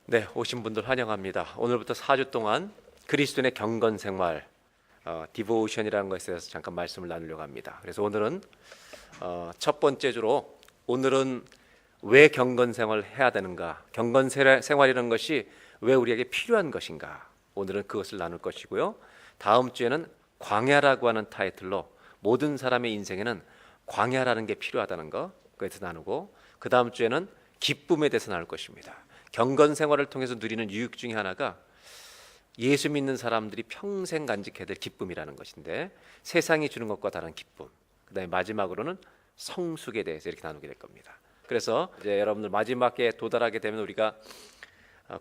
네, 오신 분들 환영합니다. 오늘부터 4주 동안 그리스도인의 경건 생활, 디보션이라는 것에 대해서 잠깐 말씀을 나누려고 합니다. 그래서 오늘은 첫 번째 주로 오늘은 왜 경건 생활을 해야 되는가, 경건 생활이라는 것이 왜 우리에게 필요한 것인가, 오늘은 그것을 나눌 것이고요. 다음 주에는 광야라고 하는 타이틀로 모든 사람의 인생에는 광야라는 게 필요하다는 거, 그에 대해서 나누고, 그 다음 주에는 기쁨에 대해서 나눌 것입니다. 경건 생활을 통해서 누리는 유익 중에 하나가 예수 믿는 사람들이 평생 간직해야 될 기쁨이라는 것인데, 세상이 주는 것과 다른 기쁨, 그 다음에 마지막으로는 성숙에 대해서 이렇게 나누게 될 겁니다. 그래서 이제 여러분들 마지막에 도달하게 되면 우리가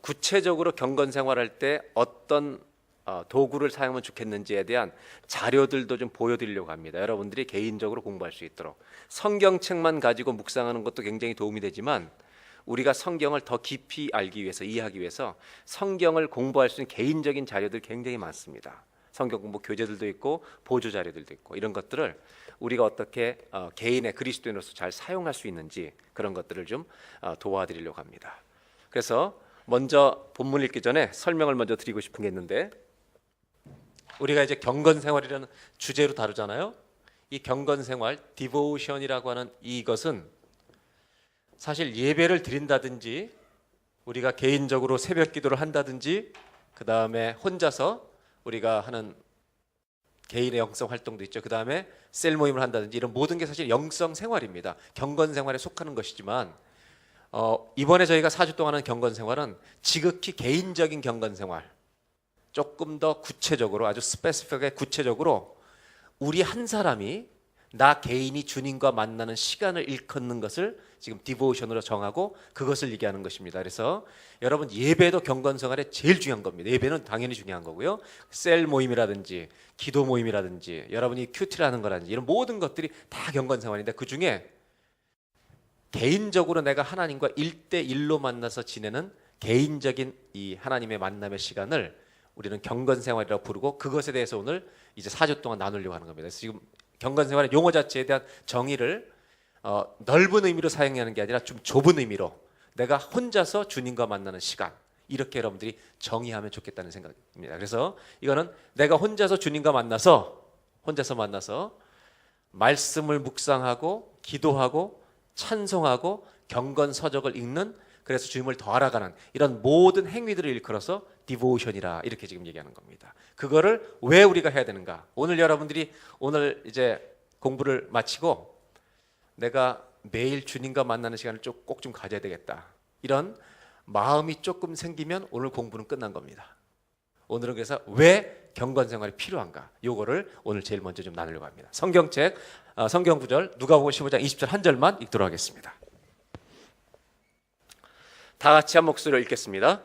구체적으로 경건 생활할 때 어떤 도구를 사용하면 좋겠는지에 대한 자료들도 좀 보여드리려고 합니다. 여러분들이 개인적으로 공부할 수 있도록. 성경책만 가지고 묵상하는 것도 굉장히 도움이 되지만 우리가 성경을 더 깊이 알기 위해서, 이해하기 위해서 성경을 공부할 수 있는 개인적인 자료들 굉장히 많습니다. 성경 공부 교재들도 있고 보조 자료들도 있고, 이런 것들을 우리가 어떻게 개인의 그리스도인으로서 잘 사용할 수 있는지, 그런 것들을 좀 도와드리려고 합니다. 그래서 먼저 본문 읽기 전에 설명을 먼저 드리고 싶은 게 있는데, 우리가 이제 경건 생활이라는 주제로 다루잖아요. 이 경건 생활, 디보션이라고 하는 이것은 사실 예배를 드린다든지, 우리가 개인적으로 새벽 기도를 한다든지, 그 다음에 혼자서 우리가 하는 개인의 영성 활동도 있죠. 그 다음에 셀 모임을 한다든지, 이런 모든 게 사실 영성 생활입니다. 경건 생활에 속하는 것이지만 이번에 저희가 4주 동안 하는 경건 생활은 지극히 개인적인 경건 생활, 조금 더 구체적으로, 아주 스페시픽하게 구체적으로 우리 한 사람이, 나 개인이 주님과 만나는 시간을 일컫는 것을 지금 디보션으로 정하고 그것을 얘기하는 것입니다. 그래서 여러분, 예배도 경건 생활에 제일 중요한 겁니다. 예배는 당연히 중요한 거고요. 셀 모임이라든지 기도 모임이라든지 여러분이 큐티를 하는 거라든지, 이런 모든 것들이 다 경건 생활인데, 그 중에 개인적으로 내가 하나님과 1대1로 만나서 지내는 개인적인 이 하나님의 만남의 시간을 우리는 경건 생활이라고 부르고, 그것에 대해서 오늘 이제 4주 동안 나누려고 하는 겁니다. 그래서 지금 경건 생활의 용어 자체에 대한 정의를 넓은 의미로 사용하는 게 아니라 좀 좁은 의미로, 내가 혼자서 주님과 만나는 시간, 이렇게 여러분들이 정의하면 좋겠다는 생각입니다. 그래서 이거는 내가 혼자서 주님과 만나서 말씀을 묵상하고 기도하고 찬송하고 경건 서적을 읽는, 그래서 주님을 더 알아가는 이런 모든 행위들을 일컬어서 디보션이라 이렇게 지금 얘기하는 겁니다. 그거를 왜 우리가 해야 되는가? 오늘 여러분들이 오늘 이제 공부를 마치고 내가 매일 주님과 만나는 시간을 꼭 좀 가져야 되겠다, 이런 마음이 조금 생기면 오늘 공부는 끝난 겁니다. 오늘은 그래서 왜 경건 생활이 필요한가, 요거를 오늘 제일 먼저 좀 나누려고 합니다. 성경책 성경 구절 누가복음 15장 20절 한 절만 읽도록 하겠습니다. 다 같이 한 목소리로 읽겠습니다.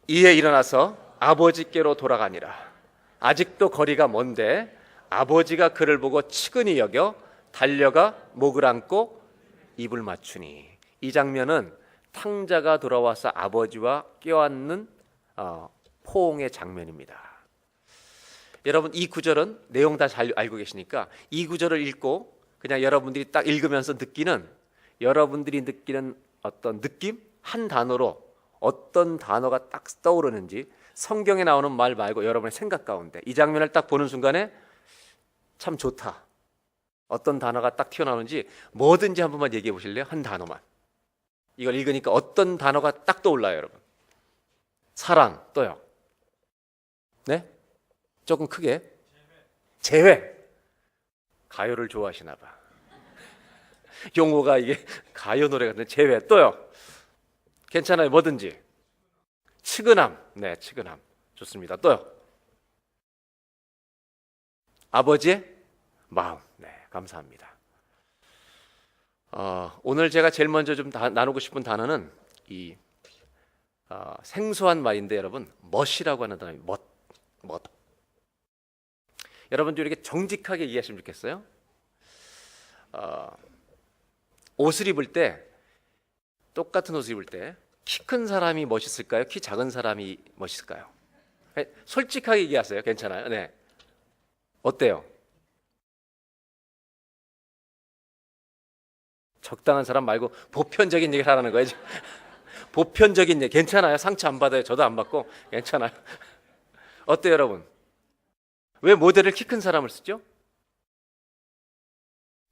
이에 일어나서 아버지께로 돌아가니라. 아직도 거리가 먼데 아버지가 그를 보고 측은히 여겨 달려가 목을 안고 입을 맞추니. 이 장면은 탕자가 돌아와서 아버지와 껴안는 포옹의 장면입니다. 여러분, 이 구절은 내용 다 잘 알고 계시니까 이 구절을 읽고 그냥 여러분들이 딱 읽으면서 여러분들이 느끼는 어떤 느낌, 한 단어로 어떤 단어가 딱 떠오르는지, 성경에 나오는 말 말고 여러분의 생각 가운데 이 장면을 딱 보는 순간에 참 좋다, 어떤 단어가 딱 튀어나오는지 뭐든지 한 번만 얘기해 보실래요? 한 단어만. 이걸 읽으니까 어떤 단어가 딱 떠올라요, 여러분? 사랑, 또요? 네? 조금 크게. 재회. 가요를 좋아하시나 봐. 용어가 이게 가요 노래 같은데, 재회, 또요? 괜찮아요, 뭐든지. 측은함. 네, 측은함. 좋습니다. 또요? 아버지의 마음. 네, 감사합니다. 오늘 제가 제일 먼저 좀 나누고 싶은 단어는 이 생소한 말인데, 여러분, 멋이라고 하는 단어입니다. 멋. 여러분들 이렇게 정직하게 이해하시면 좋겠어요. 옷을 입을 때, 똑같은 옷을 입을 때 키 큰 사람이 멋있을까요? 키 작은 사람이 멋있을까요? 솔직하게 얘기하세요. 괜찮아요? 네. 어때요? 적당한 사람 말고 보편적인 얘기를 하라는 거예요. 보편적인 얘기 괜찮아요. 상처 안 받아요. 저도 안 받고 괜찮아요. 어때요, 여러분? 왜 모델을 키 큰 사람을 쓰죠?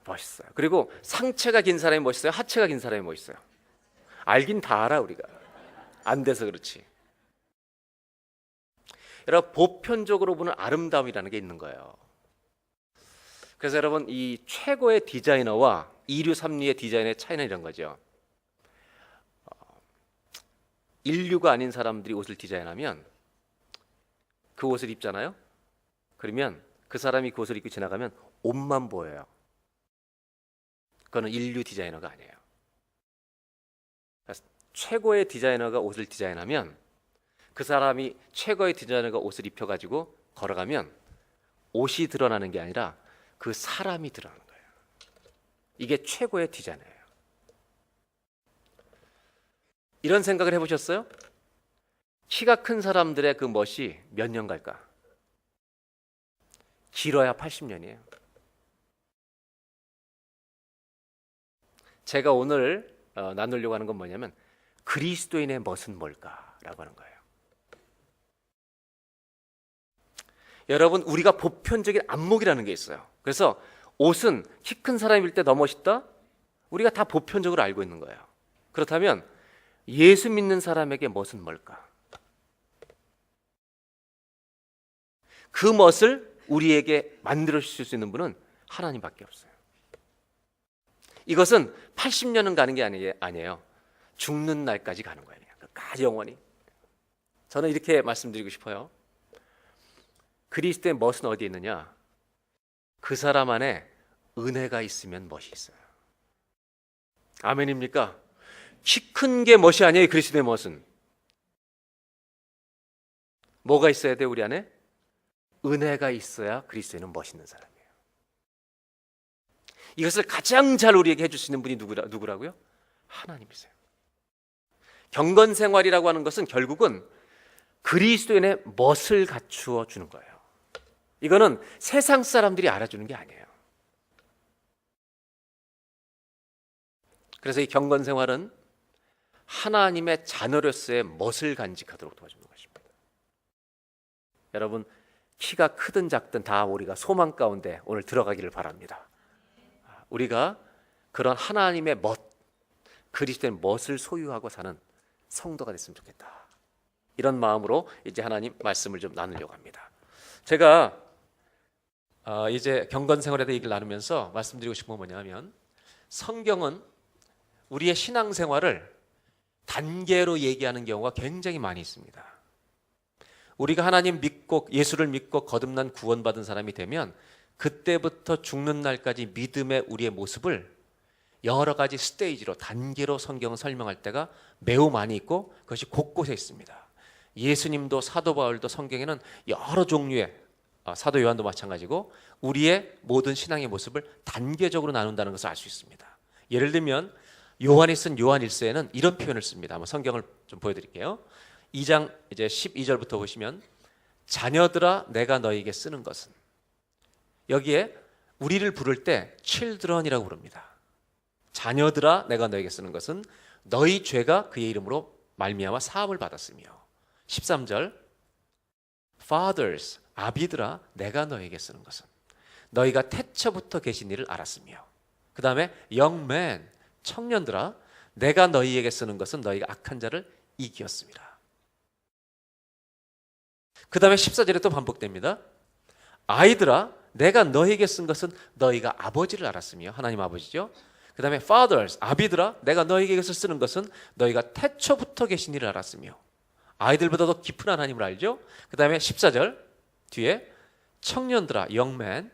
멋있어요. 그리고 상체가 긴 사람이 멋있어요? 하체가 긴 사람이 멋있어요? 알긴 다 알아, 우리가. 안 돼서 그렇지. 여러분, 보편적으로 보는 아름다움이라는 게 있는 거예요. 그래서 여러분, 이 최고의 디자이너와 2류, 3류의 디자이너의 차이는 이런 거죠. 인류가 아닌 사람들이 옷을 디자인하면 그 옷을 입잖아요. 그러면 그 사람이 그 옷을 입고 지나가면 옷만 보여요. 그거는 인류 디자이너가 아니에요. 최고의 디자이너가 옷을 디자인하면 그 사람이 최고의 디자이너가 옷을 입혀가지고 걸어가면 옷이 드러나는 게 아니라 그 사람이 드러나는 거예요. 이게 최고의 디자이너예요. 이런 생각을 해보셨어요? 키가 큰 사람들의 그 멋이 몇 년 갈까? 길어야 80년이에요. 제가 오늘 나누려고 하는 건 뭐냐면 그리스도인의 멋은 뭘까라고 하는 거예요. 여러분, 우리가 보편적인 안목이라는 게 있어요. 그래서 옷은 키 큰 사람일 때 더 멋있다? 우리가 다 보편적으로 알고 있는 거예요. 그렇다면 예수 믿는 사람에게 멋은 뭘까? 그 멋을 우리에게 만들어 주실 수 있는 분은 하나님밖에 없어요. 이것은 80년은 가는 게 아니에요. 죽는 날까지 가는 거예요. 끝까지 영원히. 저는 이렇게 말씀드리고 싶어요. 그리스도의 멋은 어디에 있느냐? 그 사람 안에 은혜가 있으면 멋이 있어요. 아멘입니까? 키 큰 게 멋이 아니에요. 그리스도의 멋은. 뭐가 있어야 돼, 우리 안에? 은혜가 있어야 그리스도인은 멋있는 사람이에요. 이것을 가장 잘 우리에게 해줄 수 있는 분이 누구라고요? 하나님이세요. 경건생활이라고 하는 것은 결국은 그리스도인의 멋을 갖추어 주는 거예요. 이거는 세상 사람들이 알아주는 게 아니에요. 그래서 이 경건생활은 하나님의 자녀로서의 멋을 간직하도록 도와주는 것입니다. 여러분, 키가 크든 작든 다 우리가 소망 가운데 오늘 들어가기를 바랍니다. 우리가 그런 하나님의 멋, 그리스도의 멋을 소유하고 사는 성도가 됐으면 좋겠다. 이런 마음으로 이제 하나님 말씀을 좀 나누려고 합니다. 제가 이제 경건생활에 대해 얘기를 나누면서 말씀드리고 싶은 건 뭐냐면, 성경은 우리의 신앙생활을 단계로 얘기하는 경우가 굉장히 많이 있습니다. 우리가 하나님 믿고 예수를 믿고 거듭난 구원받은 사람이 되면 그때부터 죽는 날까지 믿음의 우리의 모습을 여러 가지 스테이지로, 단계로 성경은 설명할 때가 매우 많이 있고 그것이 곳곳에 있습니다. 예수님도 사도 바울도 성경에는 여러 종류의, 사도 요한도 마찬가지고 우리의 모든 신앙의 모습을 단계적으로 나눈다는 것을 알 수 있습니다. 예를 들면 요한이 쓴 요한일서에는 이런 표현을 씁니다. 한번 성경을 좀 보여드릴게요. 2장 이제 12절부터 보시면, 자녀들아 내가 너희에게 쓰는 것은, 여기에 우리를 부를 때 children이라고 부릅니다. 자녀들아 내가 너희에게 쓰는 것은 너희 죄가 그의 이름으로 말미암아 사함을 받았으며, 13절 fathers 아비들아 내가 너희에게 쓰는 것은 너희가 태초부터 계신 일을 알았으며, 그 다음에 young men 청년들아 내가 너희에게 쓰는 것은 너희가 악한 자를 이기었습니다. 그 다음에 14절에 또 반복됩니다. 아이들아 내가 너희에게 쓴 것은 너희가 아버지를 알았으며, 하나님 아버지죠. 그 다음에 fathers 아비들아 내가 너희에게 쓰는 것은 너희가 태초부터 계신 일을 알았으며, 아이들보다도 깊은 하나님을 알죠. 그 다음에 14절 뒤에 청년들아 young men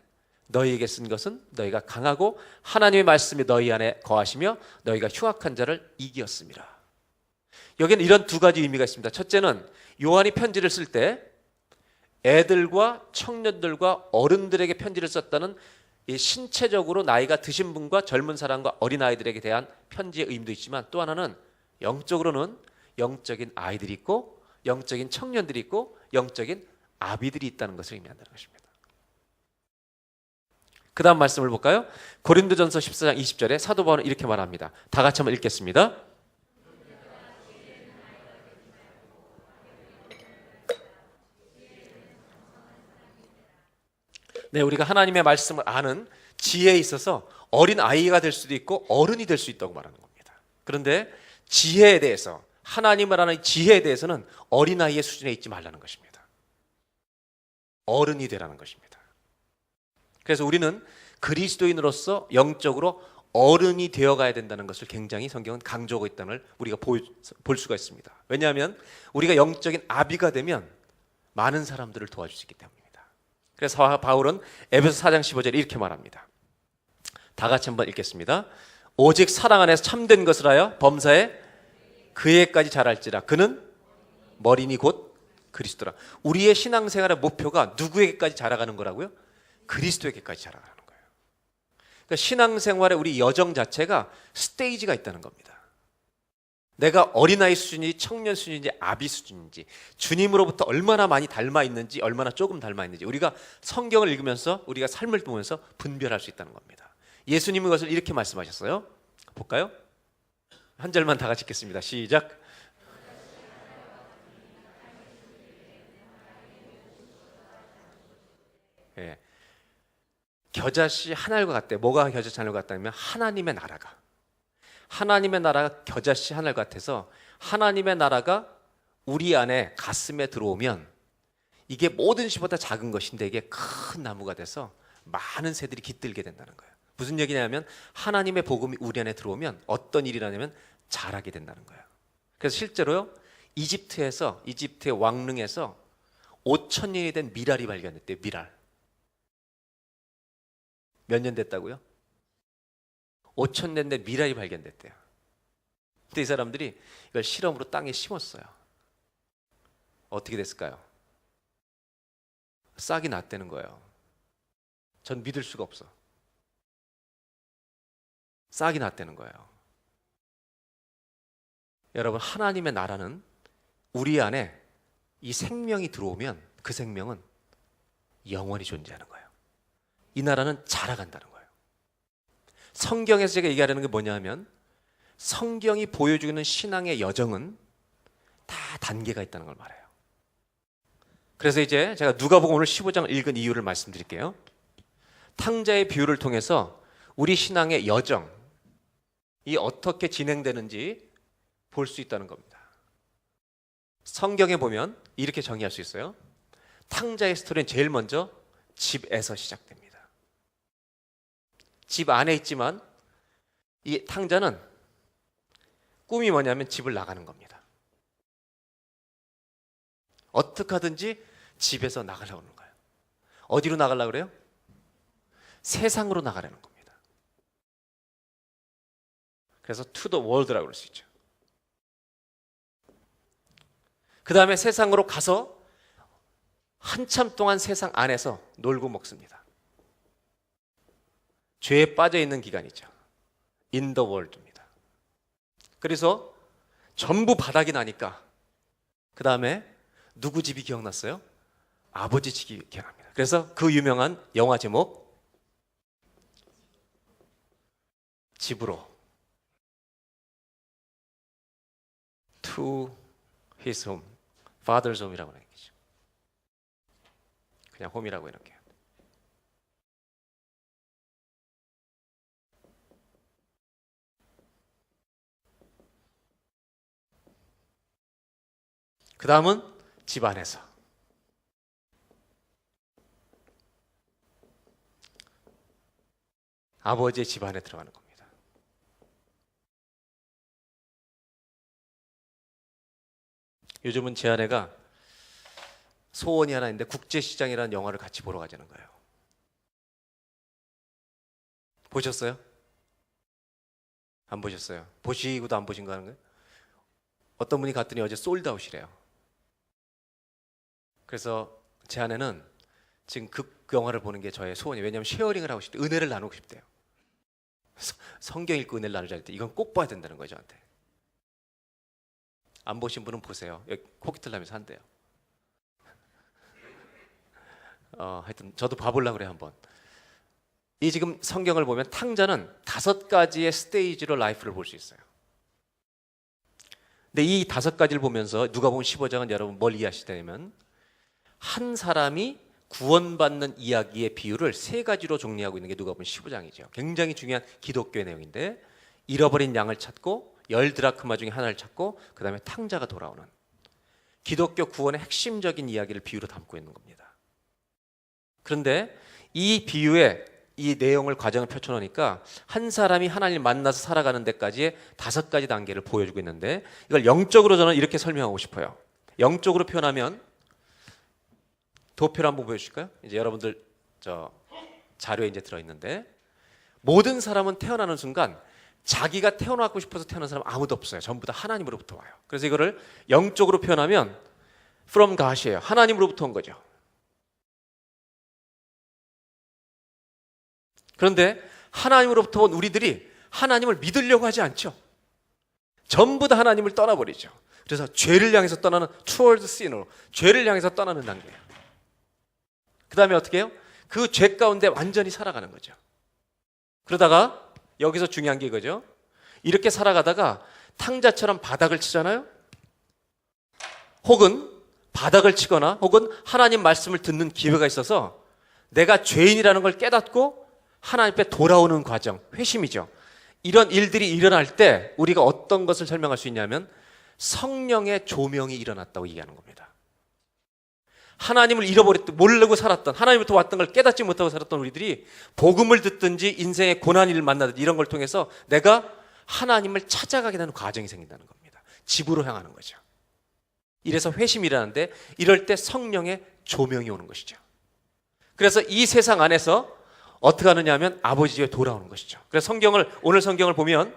너희에게 쓴 것은 너희가 강하고 하나님의 말씀이 너희 안에 거하시며 너희가 흉악한 자를 이기었습니다. 여기는 이런 두 가지 의미가 있습니다. 첫째는 요한이 편지를 쓸 때 애들과 청년들과 어른들에게 편지를 썼다는 이 신체적으로 나이가 드신 분과 젊은 사람과 어린아이들에게 대한 편지의 의미도 있지만, 또 하나는 영적으로는 영적인 아이들이 있고 영적인 청년들이 있고 영적인 아비들이 있다는 것을 의미한다는 것입니다. 그 다음 말씀을 볼까요? 고린도전서 14장 20절에 사도 바울은 이렇게 말합니다. 다 같이 한번 읽겠습니다. 네, 우리가 하나님의 말씀을 아는 지혜에 있어서 어린 아이가 될 수도 있고 어른이 될 수 있다고 말하는 겁니다. 그런데 지혜에 대해서, 하나님을 아는 지혜에 대해서는 어린아이의 수준에 있지 말라는 것입니다. 어른이 되라는 것입니다. 그래서 우리는 그리스도인으로서 영적으로 어른이 되어가야 된다는 것을 굉장히 성경은 강조하고 있다는 걸 우리가 볼 수가 있습니다. 왜냐하면 우리가 영적인 아비가 되면 많은 사람들을 도와줄 수 있기 때문입니다. 그래서 바울은 에베소 4장 15절에 이렇게 말합니다. 다 같이 한번 읽겠습니다. 오직 사랑 안에서 참된 것을 하여 범사에 그에까지 자랄지라. 그는 머리니 곧 그리스도라. 우리의 신앙생활의 목표가 누구에게까지 자라가는 거라고요? 그리스도에게까지 자라가는 거예요. 그러니까 신앙생활의 우리 여정 자체가 스테이지가 있다는 겁니다. 내가 어린아이 수준인지 청년 수준인지 아비 수준인지, 주님으로부터 얼마나 많이 닮아 있는지, 얼마나 조금 닮아 있는지 우리가 성경을 읽으면서, 우리가 삶을 보면서 분별할 수 있다는 겁니다. 예수님은 그것을 이렇게 말씀하셨어요. 볼까요? 한 절만 다 같이 읽겠습니다. 시작. 예. 겨자씨 한 알과 같대. 뭐가 겨자씨 한 알과 같다면 하나님의 나라가 겨자씨 한 알 같아서, 하나님의 나라가 우리 안에 가슴에 들어오면 이게 모든 것보다 작은 것인데 이게 큰 나무가 돼서 많은 새들이 깃들게 된다는 거예요. 무슨 얘기냐면 하나님의 복음이 우리 안에 들어오면 어떤 일이 일어나냐면 자라게 된다는 거예요. 그래서 실제로요, 이집트의 왕릉에서 5,000년이 된 미랄이 발견됐대요. 미랄. 몇 년 됐다고요? 5,000년 된 미랄이 발견됐대요. 근데 이 사람들이 이걸 실험으로 땅에 심었어요. 어떻게 됐을까요? 싹이 났다는 거예요. 전 믿을 수가 없어. 싹이 났다는 거예요. 여러분, 하나님의 나라는 우리 안에 이 생명이 들어오면 그 생명은 영원히 존재하는 거예요. 이 나라는 자라간다는 거예요. 성경에서 제가 얘기하려는 게 뭐냐 하면, 성경이 보여주는 신앙의 여정은 다 단계가 있다는 걸 말해요. 그래서 이제 제가 누가복음 오늘 15장을 읽은 이유를 말씀드릴게요. 탕자의 비유를 통해서 우리 신앙의 여정이 어떻게 진행되는지 볼 수 있다는 겁니다. 성경에 보면 이렇게 정의할 수 있어요. 탕자의 스토리는 제일 먼저 집에서 시작됩니다. 집 안에 있지만 이 탕자는 꿈이 뭐냐면 집을 나가는 겁니다. 어떻게 하든지 집에서 나가려고 하는 거예요. 어디로 나가려고 그래요? 세상으로 나가려는 겁니다. 그래서 to the world라고 그럴 수 있죠. 그 다음에 세상으로 가서 한참 동안 세상 안에서 놀고 먹습니다. 죄에 빠져 있는 기간이죠. In the world입니다. 그래서 전부 바닥이 나니까 그 다음에 누구 집이 기억났어요? 아버지 집이 기억납니다. 그래서 그 유명한 영화 제목 집으로, to his home, father's home이라고 하는 거죠. 그냥 홈이라고 해놓을게요. 그 다음은 집 안에서. 아버지의 집 안에 들어가는 겁니다. 요즘은 제 아내가 소원이 하나 있는데 국제시장이라는 영화를 같이 보러 가자는 거예요. 보셨어요? 안 보셨어요? 보시고도 안 보신 거 하는 거예요? 어떤 분이 갔더니 어제 솔드아웃이래요. 그래서 제 아내는 지금 그 영화를 보는 게 저의 소원이에요. 왜냐하면 쉐어링을 하고 싶대요. 은혜를 나누고 싶대요. 성경 읽고 은혜를 나누자 할 때 이건 꼭 봐야 된다는 거예요, 저한테. 안 보신 분은 보세요. 여기 코키틀람에서 한대요. 하여튼 저도 봐보려고 그래요, 한번. 이 지금 성경을 보면 탕자는 5가지의 스테이지로 라이프를 볼 수 있어요. 근데 이 5가지를 보면서 누가복음 15장은 여러분 뭘 이해하시냐면, 한 사람이 구원받는 이야기의 비유를 세 가지로 정리하고 있는 게 누가복음 15장이죠. 굉장히 중요한 기독교의 내용인데, 잃어버린 양을 찾고 열 드라크마 중에 하나를 찾고 그 다음에 탕자가 돌아오는 기독교 구원의 핵심적인 이야기를 비유로 담고 있는 겁니다. 그런데 이 비유에 이 내용을 과정을 펼쳐놓으니까 한 사람이 하나님을 만나서 살아가는 데까지의 5가지 단계를 보여주고 있는데, 이걸 영적으로 저는 이렇게 설명하고 싶어요. 영적으로 표현하면, 도표를 한번 보여주실까요? 이제 여러분들 저 자료에 이제 들어있는데, 모든 사람은 태어나는 순간 자기가 태어나고 싶어서 태어난 사람 아무도 없어요. 전부 다 하나님으로부터 와요. 그래서 이거를 영적으로 표현하면 from God이에요. 하나님으로부터 온 거죠. 그런데 하나님으로부터 온 우리들이 하나님을 믿으려고 하지 않죠. 전부 다 하나님을 떠나버리죠. 그래서 죄를 향해서 떠나는 toward sin으로, 죄를 향해서 떠나는 단계예요. 그 다음에 어떻게 해요? 그 죄 가운데 완전히 살아가는 거죠. 그러다가 여기서 중요한 게 이거죠. 이렇게 살아가다가 탕자처럼 바닥을 치잖아요. 혹은 바닥을 치거나 혹은 하나님 말씀을 듣는 기회가 있어서 내가 죄인이라는 걸 깨닫고 하나님 앞에 돌아오는 과정, 회심이죠. 이런 일들이 일어날 때 우리가 어떤 것을 설명할 수 있냐면 성령의 조명이 일어났다고 얘기하는 겁니다. 하나님을 잃어버렸던, 모르고 살았던, 하나님부터 왔던 걸 깨닫지 못하고 살았던 우리들이 복음을 듣든지 인생의 고난을 만나든지 이런 걸 통해서 내가 하나님을 찾아가게 되는 과정이 생긴다는 겁니다. 집으로 향하는 거죠. 이래서 회심이라는데, 이럴 때 성령의 조명이 오는 것이죠. 그래서 이 세상 안에서 어떻게 하느냐 하면 아버지 집에 돌아오는 것이죠. 그래서 오늘 성경을 보면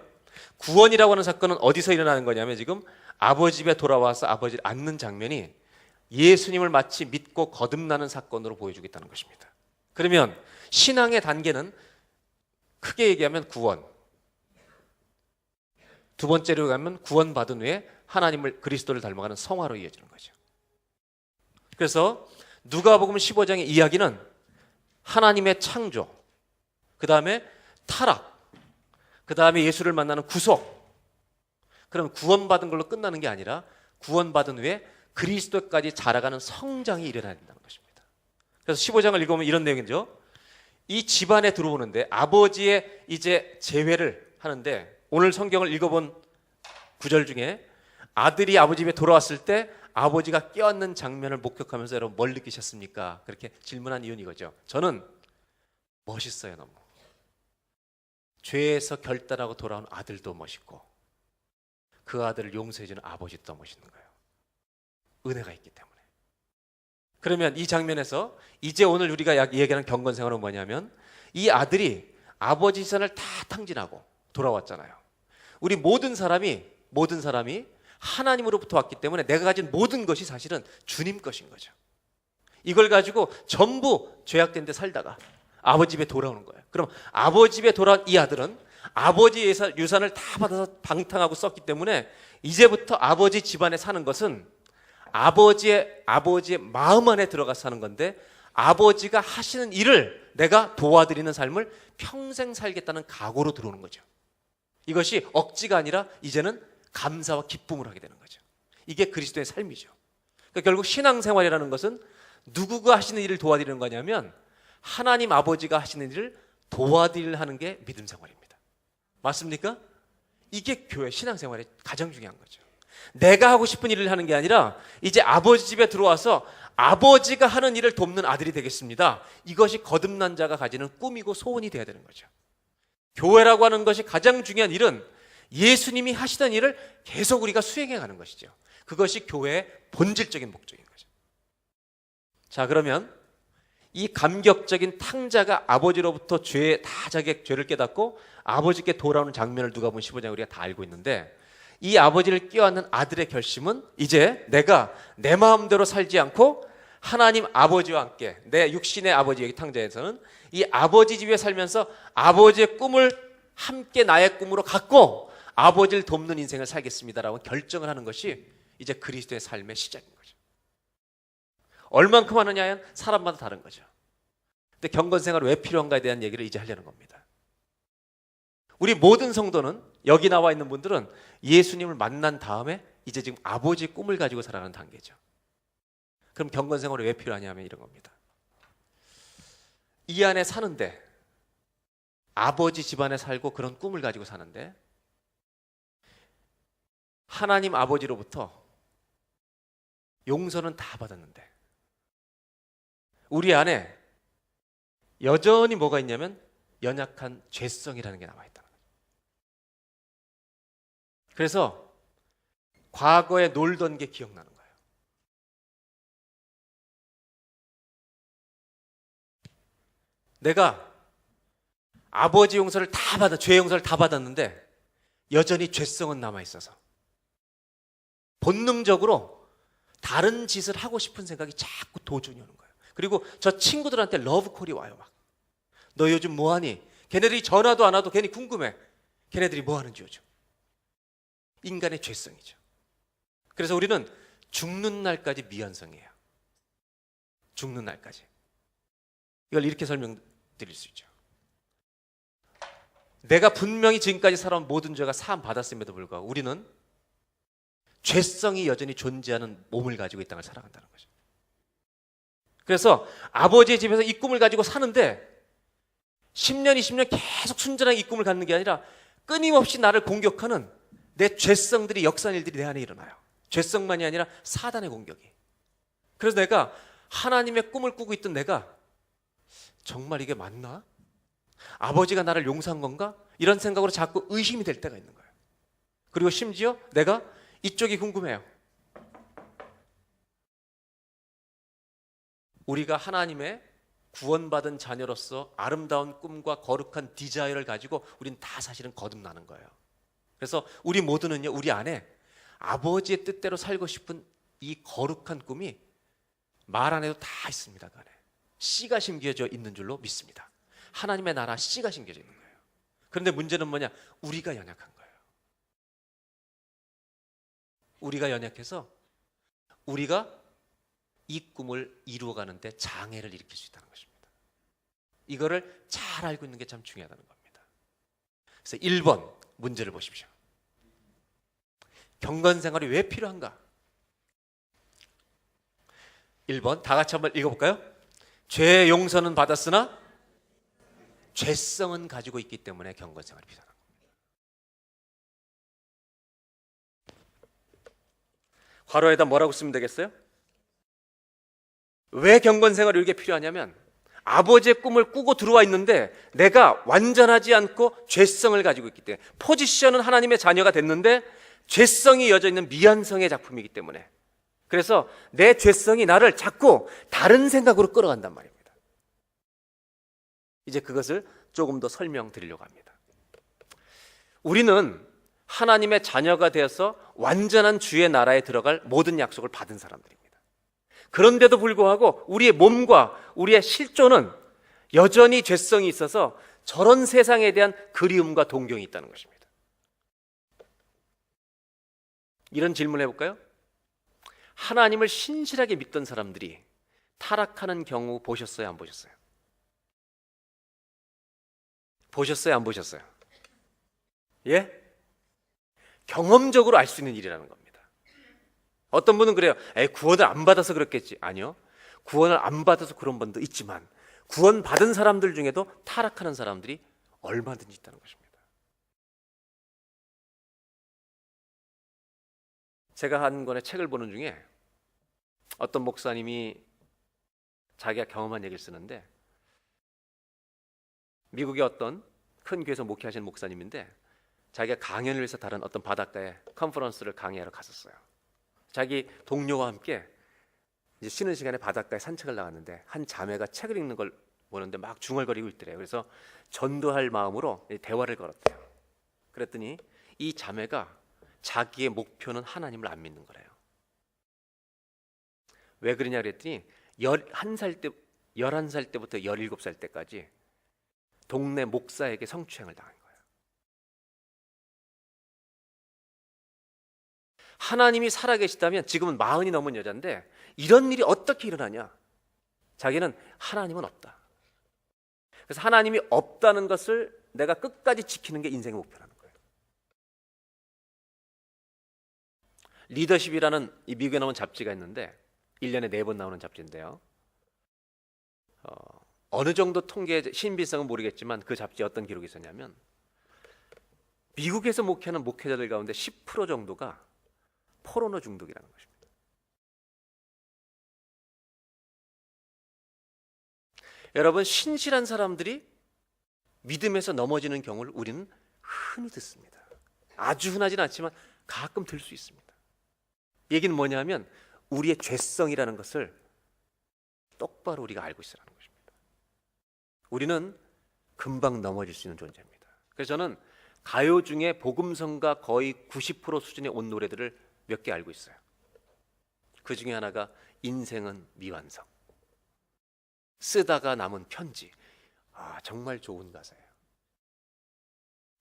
구원이라고 하는 사건은 어디서 일어나는 거냐면, 지금 아버지 집에 돌아와서 아버지를 안는 장면이 예수님을 마치 믿고 거듭나는 사건으로 보여주겠다는 것입니다. 그러면 신앙의 단계는 크게 얘기하면 구원, 두 번째로 가면 구원받은 후에 하나님을, 그리스도를 닮아가는 성화로 이어지는 거죠. 그래서 누가복음 15장의 이야기는 하나님의 창조, 그 다음에 타락, 그 다음에 예수를 만나는 구속, 그럼 구원받은 걸로 끝나는 게 아니라 구원받은 후에 그리스도까지 자라가는 성장이 일어나야 된다는 것입니다. 그래서 15장을 읽어보면 이런 내용이죠. 이 집안에 들어오는데 아버지의 이제 재회를 하는데, 오늘 성경을 읽어본 구절 중에 아들이 아버지 집에 돌아왔을 때 아버지가 껴안는 장면을 목격하면서 여러분 뭘 느끼셨습니까? 그렇게 질문한 이유는 이거죠. 저는 멋있어요. 너무 죄에서 결단하고 돌아온 아들도 멋있고 그 아들을 용서해주는 아버지도 멋있는 거예요. 은혜가 있기 때문에. 그러면 이 장면에서 이제 오늘 우리가 얘기하는 경건생활은 뭐냐면, 이 아들이 아버지 재산을 다 탕진하고 돌아왔잖아요. 우리 모든 사람이 하나님으로부터 왔기 때문에 내가 가진 모든 것이 사실은 주님 것인 거죠. 이걸 가지고 전부 죄악된 데 살다가 아버지 집에 돌아오는 거예요. 그럼 아버지 집에 돌아온 이 아들은 아버지의 유산을 다 받아서 방탕하고 썼기 때문에 이제부터 아버지 집안에 사는 것은 아버지의 마음 안에 들어가서 사는 건데, 아버지가 하시는 일을 내가 도와드리는 삶을 평생 살겠다는 각오로 들어오는 거죠. 이것이 억지가 아니라 이제는 감사와 기쁨을 하게 되는 거죠. 이게 그리스도의 삶이죠. 그러니까 결국 신앙생활이라는 것은 누구가 하시는 일을 도와드리는 거냐면 하나님 아버지가 하시는 일을 도와드리는 게 믿음 생활입니다. 맞습니까? 이게 교회 신앙생활의 가장 중요한 거죠. 내가 하고 싶은 일을 하는 게 아니라 이제 아버지 집에 들어와서 아버지가 하는 일을 돕는 아들이 되겠습니다. 이것이 거듭난 자가 가지는 꿈이고 소원이 돼야 되는 거죠. 교회라고 하는 것이 가장 중요한 일은 예수님이 하시던 일을 계속 우리가 수행해 가는 것이죠. 그것이 교회의 본질적인 목적인 거죠. 자, 그러면 이 감격적인 탕자가 아버지로부터 자기의 죄를 깨닫고 아버지께 돌아오는 장면을 누가복음 15장 우리가 다 알고 있는데, 이 아버지를 껴안는 아들의 결심은 이제 내가 내 마음대로 살지 않고 하나님 아버지와 함께, 내 육신의 아버지, 여기 탕자에서는 이 아버지 집에 살면서 아버지의 꿈을 함께 나의 꿈으로 갖고 아버지를 돕는 인생을 살겠습니다라고 결정을 하는 것이 이제 그리스도의 삶의 시작인 거죠. 얼만큼 하느냐는 사람마다 다른 거죠. 근데 경건생활이 왜 필요한가에 대한 얘기를 이제 하려는 겁니다. 우리 모든 성도는, 여기 나와 있는 분들은 예수님을 만난 다음에 이제 지금 아버지의 꿈을 가지고 살아가는 단계죠. 그럼 경건생활이 왜 필요하냐면 이런 겁니다. 이 안에 사는데, 아버지 집안에 살고 그런 꿈을 가지고 사는데, 하나님 아버지로부터 용서는 다 받았는데 우리 안에 여전히 뭐가 있냐면 연약한 죄성이라는 게 남아있다는 거예요. 그래서 과거에 놀던 게 기억나는 거예요. 내가 아버지 용서를 다 죄 용서를 다 받았는데 여전히 죄성은 남아있어서 본능적으로 다른 짓을 하고 싶은 생각이 자꾸 도전이 오는 거예요. 그리고 저 친구들한테 러브콜이 와요. 막 너 요즘 뭐하니? 걔네들이 전화도 안 와도 괜히 궁금해. 걔네들이 뭐하는지 요즘. 인간의 죄성이죠. 그래서 우리는 죽는 날까지 미완성이에요. 죽는 날까지. 이걸 이렇게 설명드릴 수 있죠. 내가 분명히 지금까지 살아온 모든 죄가 사함 받았음에도 불구하고 우리는 죄성이 여전히 존재하는 몸을 가지고 이 땅을 살아간다는 거죠. 그래서 아버지의 집에서 이 꿈을 가지고 사는데 10년, 20년 계속 순전하게 이 꿈을 갖는 게 아니라 끊임없이 나를 공격하는 내 죄성들이, 역사한 일들이 내 안에 일어나요. 죄성만이 아니라 사단의 공격이. 그래서 내가 하나님의 꿈을 꾸고 있던 내가 정말 이게 맞나? 아버지가 나를 용서한 건가? 이런 생각으로 자꾸 의심이 될 때가 있는 거예요. 그리고 심지어 내가 이쪽이 궁금해요. 우리가 하나님의 구원받은 자녀로서 아름다운 꿈과 거룩한 디자이어를 가지고 우린 다 사실은 거듭나는 거예요. 그래서 우리 모두는요, 우리 안에 아버지의 뜻대로 살고 싶은 이 거룩한 꿈이 말 안 해도 다 있습니다. 그 안에 씨가 심겨져 있는 줄로 믿습니다. 하나님의 나라 씨가 심겨져 있는 거예요. 그런데 문제는 뭐냐? 우리가 연약한 거예요. 우리가 연약해서 우리가 이 꿈을 이루어가는데 장애를 일으킬 수 있다는 것입니다. 이거를 잘 알고 있는 게 참 중요하다는 겁니다. 그래서 1번 문제를 보십시오. 경건 생활이 왜 필요한가? 1번 다 같이 한번 읽어볼까요? 죄 용서는 받았으나 죄성은 가지고 있기 때문에 경건 생활이 필요하다. 괄호에다 뭐라고 쓰면 되겠어요? 왜 경건 생활이 이렇게 필요하냐면 아버지의 꿈을 꾸고 들어와 있는데 내가 완전하지 않고 죄성을 가지고 있기 때문에, 포지션은 하나님의 자녀가 됐는데 죄성이 이어져 있는 미완성의 작품이기 때문에, 그래서 내 죄성이 나를 자꾸 다른 생각으로 끌어간단 말입니다. 이제 그것을 조금 더 설명드리려고 합니다. 우리는 하나님의 자녀가 되어서 완전한 주의 나라에 들어갈 모든 약속을 받은 사람들입니다. 그런데도 불구하고 우리의 몸과 우리의 실존은 여전히 죄성이 있어서 저런 세상에 대한 그리움과 동경이 있다는 것입니다. 이런 질문을 해볼까요? 하나님을 신실하게 믿던 사람들이 타락하는 경우 보셨어요? 안 보셨어요? 보셨어요? 안 보셨어요? 예? 경험적으로 알 수 있는 일이라는 겁니다. 어떤 분은 그래요. 구원을 안 받아서 그렇겠지. 아니요. 구원을 안 받아서 그런 분도 있지만 구원 받은 사람들 중에도 타락하는 사람들이 얼마든지 있다는 것입니다. 제가 한 권의 책을 보는 중에 어떤 목사님이 자기가 경험한 얘기를 쓰는데, 미국의 어떤 큰 교회에서 목회하시는 목사님인데 자기가 강연을 위해서 다른 어떤 바닷가에 컨퍼런스를 강의하러 갔었어요. 자기 동료와 함께 이제 쉬는 시간에 바닷가에 산책을 나갔는데 한 자매가 책을 읽는 걸 보는데 막 중얼거리고 있더래요. 그래서 전도할 마음으로 대화를 걸었대요. 그랬더니 이 자매가 자기의 목표는 하나님을 안 믿는 거래요. 왜 그러냐 그랬더니 11살 때부터 17살 때까지 동네 목사에게 성추행을 당한 거예요. 하나님이 살아계시다면, 지금은 40이 넘은 여자인데 이런 일이 어떻게 일어나냐? 자기는 하나님은 없다. 그래서 하나님이 없다는 것을 내가 끝까지 지키는 게 인생의 목표라는 거예요. 리더십이라는 이 미국에 나온 잡지가 있는데 1년에 4번 나오는 잡지인데요. 어느 정도 통계의 신빙성은 모르겠지만 그 잡지에 어떤 기록이 있었냐면 미국에서 목회하는 목회자들 가운데 10% 정도가 포르노 중독이라는 것입니다. 여러분, 신실한 사람들이 믿음에서 넘어지는 경우를 우리는 흔히 듣습니다. 아주 흔하진 않지만 가끔 들 수 있습니다. 얘기는 뭐냐면 우리의 죄성이라는 것을 똑바로 우리가 알고 있으라는 것입니다. 우리는 금방 넘어질 수 있는 존재입니다. 그래서 저는 가요 중에 복음성가 거의 90% 수준의 온 노래들을 몇 개 알고 있어요. 그 중에 하나가 인생은 미완성, 쓰다가 남은 편지. 정말 좋은 가사예요.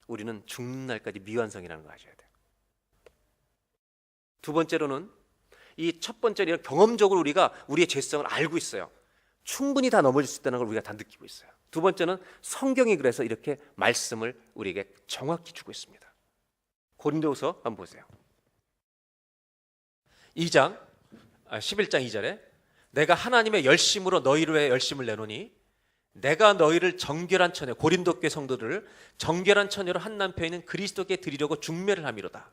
우리는 죽는 날까지 미완성이라는 거 아셔야 돼요. 두 번째로는 이 첫 번째는 경험적으로 우리가 우리의 죄성을 알고 있어요. 충분히 다 넘어질 수 있다는 걸 우리가 다 느끼고 있어요. 두 번째는 성경이 그래서 이렇게 말씀을 우리에게 정확히 주고 있습니다. 고린도후서 한번 보세요. 11장 2절에 내가 하나님의 열심으로 너희를 위해 열심을 내노니 내가 너희를 정결한 처녀, 고린도 교회 성도들을 정결한 처녀로 한 남편에 있는 그리스도께 드리려고 중매를 함이로다.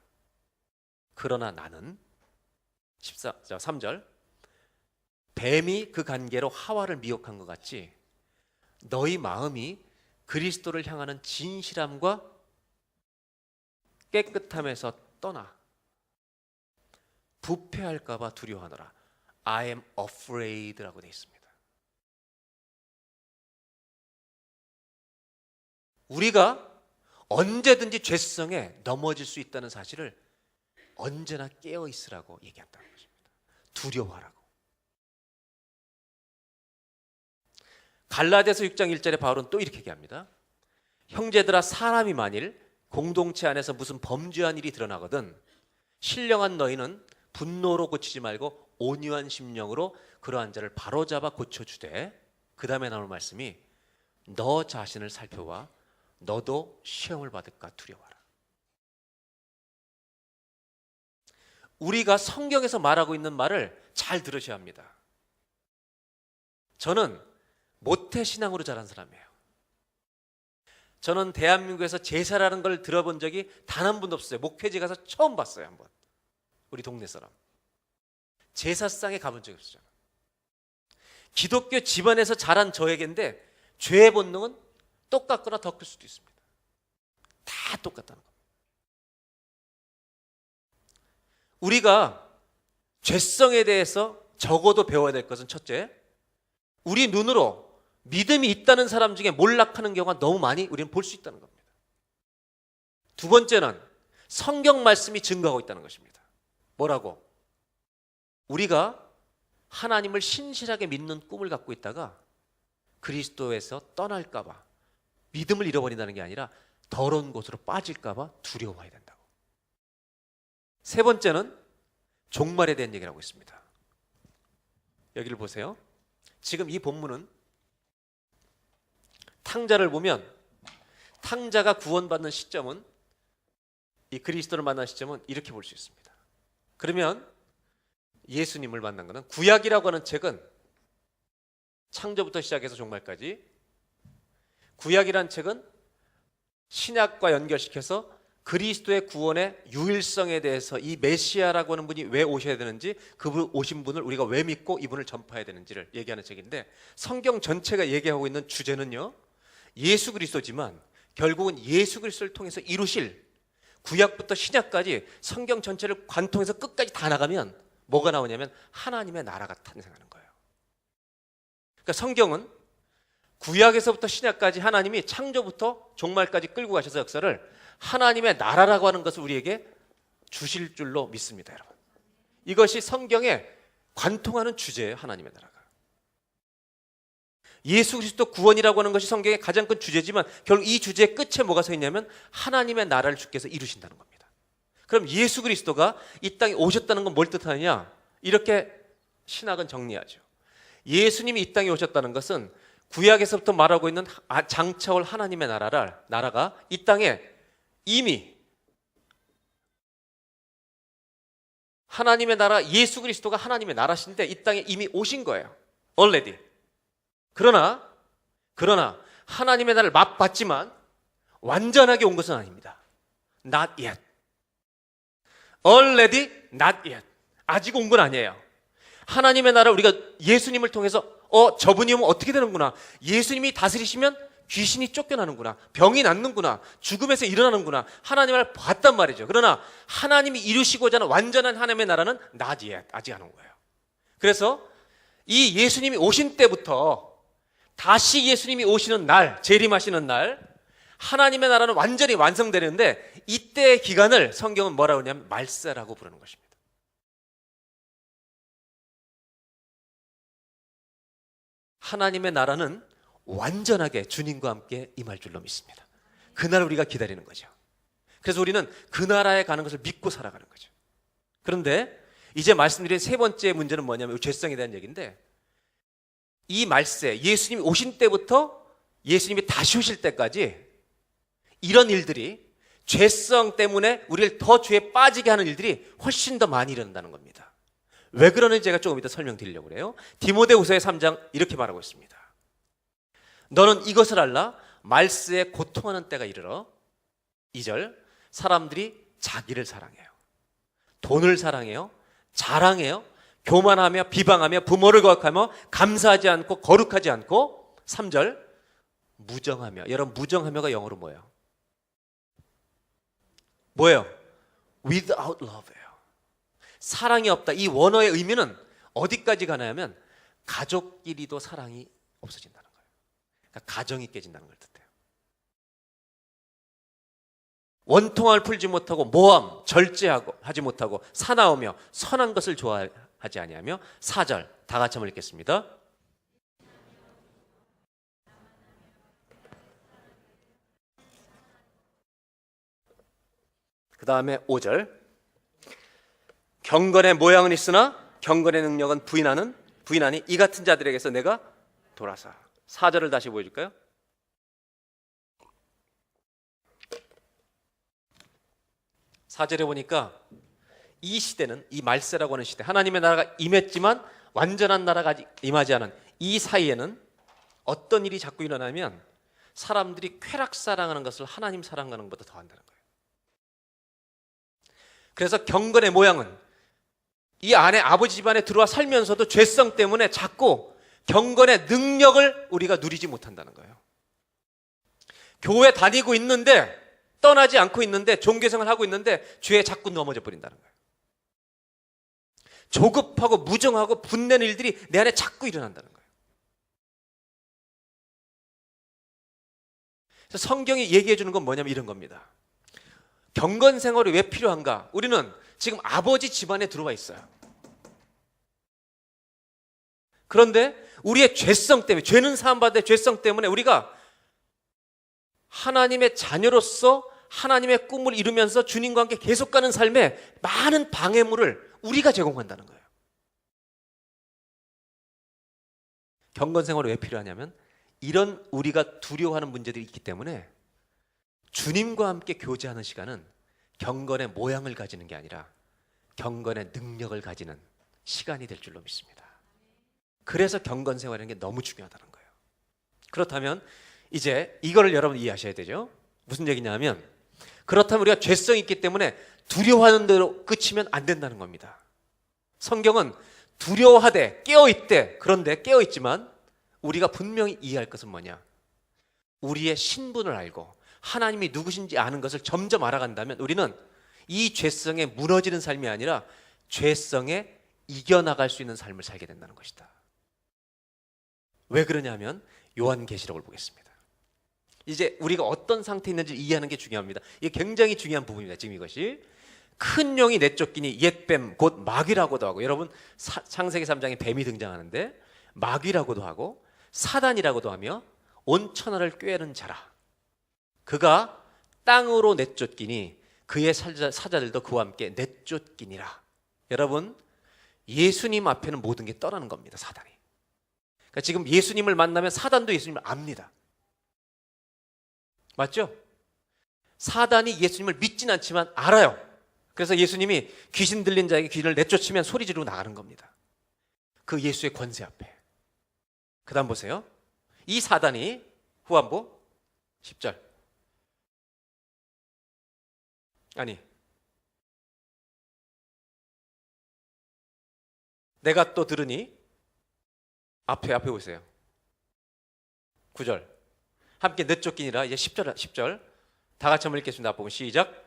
그러나 나는 3절 뱀이 그 관계로 하와를 미혹한 것 같이 너희 마음이 그리스도를 향하는 진실함과 깨끗함에서 떠나 부패할까 봐 두려워하노라. I am afraid라고 되어 있습니다. 우리가 언제든지 죄성에 넘어질 수 있다는 사실을 언제나 깨어 있으라고 얘기한다는 것입니다. 두려워하라고. 갈라디아서 6장 1절에 바울은 또 이렇게 얘기합니다. 형제들아, 사람이 만일 공동체 안에서 무슨 범죄한 일이 드러나거든 신령한 너희는 분노로 고치지 말고 온유한 심령으로 그러한 자를 바로잡아 고쳐주되, 그 다음에 나올 말씀이 너 자신을 살펴봐 너도 시험을 받을까 두려워하라. 우리가 성경에서 말하고 있는 말을 잘 들으셔야 합니다. 저는 모태신앙으로 자란 사람이에요. 저는 대한민국에서 제사라는 걸 들어본 적이 단 한 번도 없어요. 목회지 가서 처음 봤어요. 한번 우리 동네 사람 제사상에 가본 적이 없어요. 기독교 집안에서 자란 저에게인데 죄의 본능은 똑같거나 더 클 수도 있습니다. 다 똑같다는 겁니다. 우리가 죄성에 대해서 적어도 배워야 될 것은 첫째, 우리 눈으로 믿음이 있다는 사람 중에 몰락하는 경우가 너무 많이 우리는 볼 수 있다는 겁니다. 두 번째는 성경 말씀이 증거하고 있다는 것입니다. 뭐라고? 우리가 하나님을 신실하게 믿는 꿈을 갖고 있다가 그리스도에서 떠날까 봐 믿음을 잃어버린다는 게 아니라 더러운 곳으로 빠질까 봐 두려워해야 된다고. 세 번째는 종말에 대한 얘기를 하고 있습니다. 여기를 보세요. 지금 이 본문은 탕자를 보면 탕자가 구원받는 시점은, 이 그리스도를 만난 시점은 이렇게 볼 수 있습니다. 그러면 예수님을 만난 것은, 구약이라고 하는 책은 창조부터 시작해서 종말까지, 구약이라는 책은 신약과 연결시켜서 그리스도의 구원의 유일성에 대해서, 이 메시아라고 하는 분이 왜 오셔야 되는지, 그분 오신 분을 우리가 왜 믿고 이분을 전파해야 되는지를 얘기하는 책인데, 성경 전체가 얘기하고 있는 주제는요, 예수 그리스도지만 결국은 예수 그리스도를 통해서 이루실, 구약부터 신약까지 성경 전체를 관통해서 끝까지 다 나가면 뭐가 나오냐면 하나님의 나라가 탄생하는 거예요. 그러니까 성경은 구약에서부터 신약까지 하나님이 창조부터 종말까지 끌고 가셔서 역사를 하나님의 나라라고 하는 것을 우리에게 주실 줄로 믿습니다, 여러분. 이것이 성경에 관통하는 주제예요. 하나님의 나라가. 예수 그리스도 구원이라고 하는 것이 성경의 가장 큰 주제지만 결국 이 주제의 끝에 뭐가 서 있냐면 하나님의 나라를 주께서 이루신다는 겁니다. 그럼 예수 그리스도가 이 땅에 오셨다는 건 뭘 뜻하느냐? 이렇게 신학은 정리하죠. 예수님이 이 땅에 오셨다는 것은 구약에서부터 말하고 있는 장차올 하나님의 나라가 이 땅에 이미, 하나님의 나라, 예수 그리스도가 하나님의 나라신데 이 땅에 이미 오신 거예요. already. 그러나 그러나 하나님의 나라를 맛봤지만 완전하게 온 것은 아닙니다. Not yet. Already not yet. 아직 온 건 아니에요. 하나님의 나라 우리가 예수님을 통해서 저분이 오면 어떻게 되는구나. 예수님이 다스리시면 귀신이 쫓겨나는구나. 병이 낫는구나. 죽음에서 일어나는구나. 하나님을 봤단 말이죠. 그러나 하나님이 이루시고자 하는 완전한 하나님의 나라는 not yet. 아직 안 온 거예요. 그래서 이 예수님이 오신 때부터 다시 예수님이 오시는 날, 재림하시는 날 하나님의 나라는 완전히 완성되는데 이때의 기간을 성경은 뭐라고 하냐면 말세라고 부르는 것입니다. 하나님의 나라는 완전하게 주님과 함께 임할 줄로 믿습니다. 그날 우리가 기다리는 거죠. 그래서 우리는 그 나라에 가는 것을 믿고 살아가는 거죠. 그런데 이제 말씀드린 세 번째 문제는 뭐냐면 죄성에 대한 얘기인데 이 말세, 예수님이 오신 때부터 예수님이 다시 오실 때까지 이런 일들이 죄성 때문에 우리를 더 죄에 빠지게 하는 일들이 훨씬 더 많이 일어난다는 겁니다. 왜 그러는지 제가 조금 이따 설명드리려고 그래요. 디모데후서의 3장 이렇게 말하고 있습니다. 너는 이것을 알라. 말세에 고통하는 때가 이르러 2절 사람들이 자기를 사랑해요. 돈을 사랑해요. 자랑해요. 교만하며 비방하며 부모를 거역하며 감사하지 않고 거룩하지 않고 3절 무정하며. 여러분 무정하며가 영어로 뭐예요? 뭐예요? Without love예요. 사랑이 없다. 이 원어의 의미는 어디까지 가냐면 가족끼리도 사랑이 없어진다는 거예요. 그러니까 가정이 깨진다는 걸 뜻해요. 원통함을 풀지 못하고 모함, 절제하고 하지 못하고 사나우며 선한 것을 좋아하지 아니하며 4절 다 같이 한번 읽겠습니다. 그 다음에 5절 경건의 모양은 있으나 경건의 능력은 부인하니 이 같은 자들에게서 내가 돌아서. 4절을 다시 보여줄까요? 사절에 보니까 이 시대는 이 말세라고 하는 시대, 하나님의 나라가 임했지만 완전한 나라가 아직 임하지 않은 이 사이에는 어떤 일이 자꾸 일어나면 사람들이 쾌락 사랑하는 것을 하나님 사랑하는 것보다 더 한다는 거예요. 그래서 경건의 모양은 이 안에 아버지 집안에 들어와 살면서도 죄성 때문에 자꾸 경건의 능력을 우리가 누리지 못한다는 거예요. 교회 다니고 있는데 떠나지 않고 있는데 종교생활을 하고 있는데 죄에 자꾸 넘어져 버린다는 거예요. 조급하고 무정하고 분내는 일들이 내 안에 자꾸 일어난다는 거예요. 그래서 성경이 얘기해 주는 건 뭐냐면 이런 겁니다. 경건 생활이 왜 필요한가? 우리는 지금 아버지 집안에 들어와 있어요. 그런데 우리의 죄성 때문에, 죄는 사함받을 죄성 때문에 우리가 하나님의 자녀로서 하나님의 꿈을 이루면서 주님과 함께 계속 가는 삶에 많은 방해물을 우리가 제공한다는 거예요. 경건 생활이 왜 필요하냐면 이런 우리가 두려워하는 문제들이 있기 때문에 주님과 함께 교제하는 시간은 경건의 모양을 가지는 게 아니라 경건의 능력을 가지는 시간이 될 줄로 믿습니다. 그래서 경건 생활이라는 게 너무 중요하다는 거예요. 그렇다면 이제 이거를 여러분 이해하셔야 되죠. 무슨 얘기냐면 그렇다면 우리가 죄성이 있기 때문에 두려워하는 대로 끝이면 안 된다는 겁니다. 성경은 두려워하되 깨어있대. 그런데 깨어있지만 우리가 분명히 이해할 것은 뭐냐? 우리의 신분을 알고 하나님이 누구신지 아는 것을 점점 알아간다면 우리는 이 죄성에 무너지는 삶이 아니라 죄성에 이겨나갈 수 있는 삶을 살게 된다는 것이다. 왜 그러냐면 요한계시록을 보겠습니다. 이제 우리가 어떤 상태에 있는지 이해하는 게 중요합니다. 이게 굉장히 중요한 부분입니다. 지금 이것이 큰 용이 내쫓기니 옛뱀 곧 마귀라고도 하고, 여러분 창세기 3장에 뱀이 등장하는데 마귀라고도 하고 사단이라고도 하며 온 천하를 꾀는 자라. 그가 땅으로 내쫓기니 그의 사자들도 그와 함께 내쫓기니라. 여러분 예수님 앞에는 모든 게 떠나는 겁니다. 사단이. 그러니까 지금 예수님을 만나면 사단도 예수님을 압니다. 맞죠? 사단이 예수님을 믿진 않지만 알아요. 그래서 예수님이 귀신 들린 자에게 귀신을 내쫓으면 소리 지르고 나가는 겁니다. 그 예수의 권세 앞에. 그 다음 보세요. 이 사단이 후반부 10절. 아니, 내가 또 들으니 앞에 보세요. 9절. 함께 늦쫓기니라. 이제 10절. 다 같이 한번 읽겠습니다. 앞부분 시작.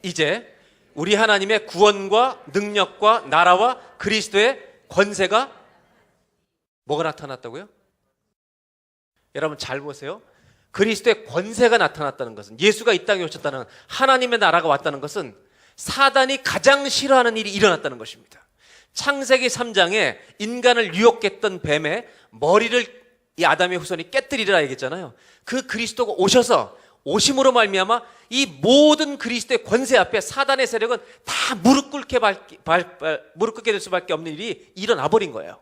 이제 우리 하나님의 구원과 능력과 나라와 그리스도의 권세가 뭐가 나타났다고요? 여러분 잘 보세요. 그리스도의 권세가 나타났다는 것은, 예수가 이 땅에 오셨다는, 하나님의 나라가 왔다는 것은 사단이 가장 싫어하는 일이 일어났다는 것입니다. 창세기 3장에 인간을 유혹했던 뱀의 머리를 이 아담의 후손이 깨뜨리리라 얘기했잖아요. 그 그리스도가 오심으로 말미암아 이 모든 그리스도의 권세 앞에 사단의 세력은 다 무릎 꿇게 될 수밖에 없는 일이 일어나 버린 거예요.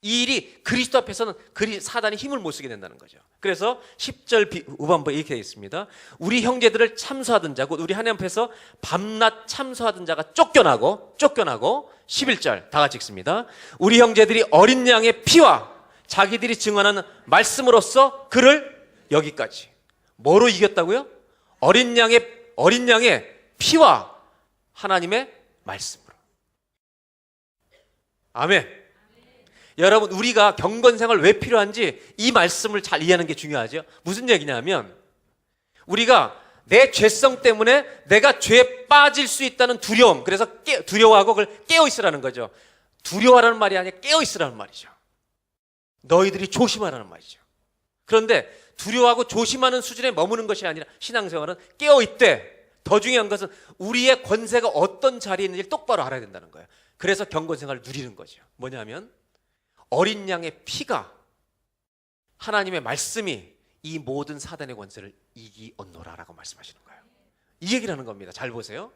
이 일이 그리스도 앞에서는 사단이 힘을 못 쓰게 된다는 거죠. 그래서 10절 후반부에 이렇게 되어 있습니다. 우리 형제들을 참소하던 자, 곧 우리 하나님 앞에서 밤낮 참소하던 자가 쫓겨나고 11절 다 같이 읽습니다. 우리 형제들이 어린 양의 피와 자기들이 증언하는 말씀으로써 그를 여기까지 뭐로 이겼다고요? 어린 양의 피와 하나님의 말씀으로. 아멘. 여러분, 우리가 경건생활 왜 필요한지 이 말씀을 잘 이해하는 게 중요하죠. 무슨 얘기냐면, 우리가 내 죄성 때문에 내가 죄에 빠질 수 있다는 두려움, 그래서 두려워하고 그걸 깨어있으라는 거죠. 두려워하라는 말이 아니라 깨어있으라는 말이죠. 너희들이 조심하라는 말이죠. 그런데 두려워하고 조심하는 수준에 머무는 것이 아니라 신앙생활은 깨어있되, 더 중요한 것은 우리의 권세가 어떤 자리에 있는지 똑바로 알아야 된다는 거예요. 그래서 경건생활을 누리는 거죠. 뭐냐면 어린 양의 피가, 하나님의 말씀이 이 모든 사단의 권세를 이기언노라라고 말씀하시는 거예요. 이 얘기를 하는 겁니다. 잘 보세요.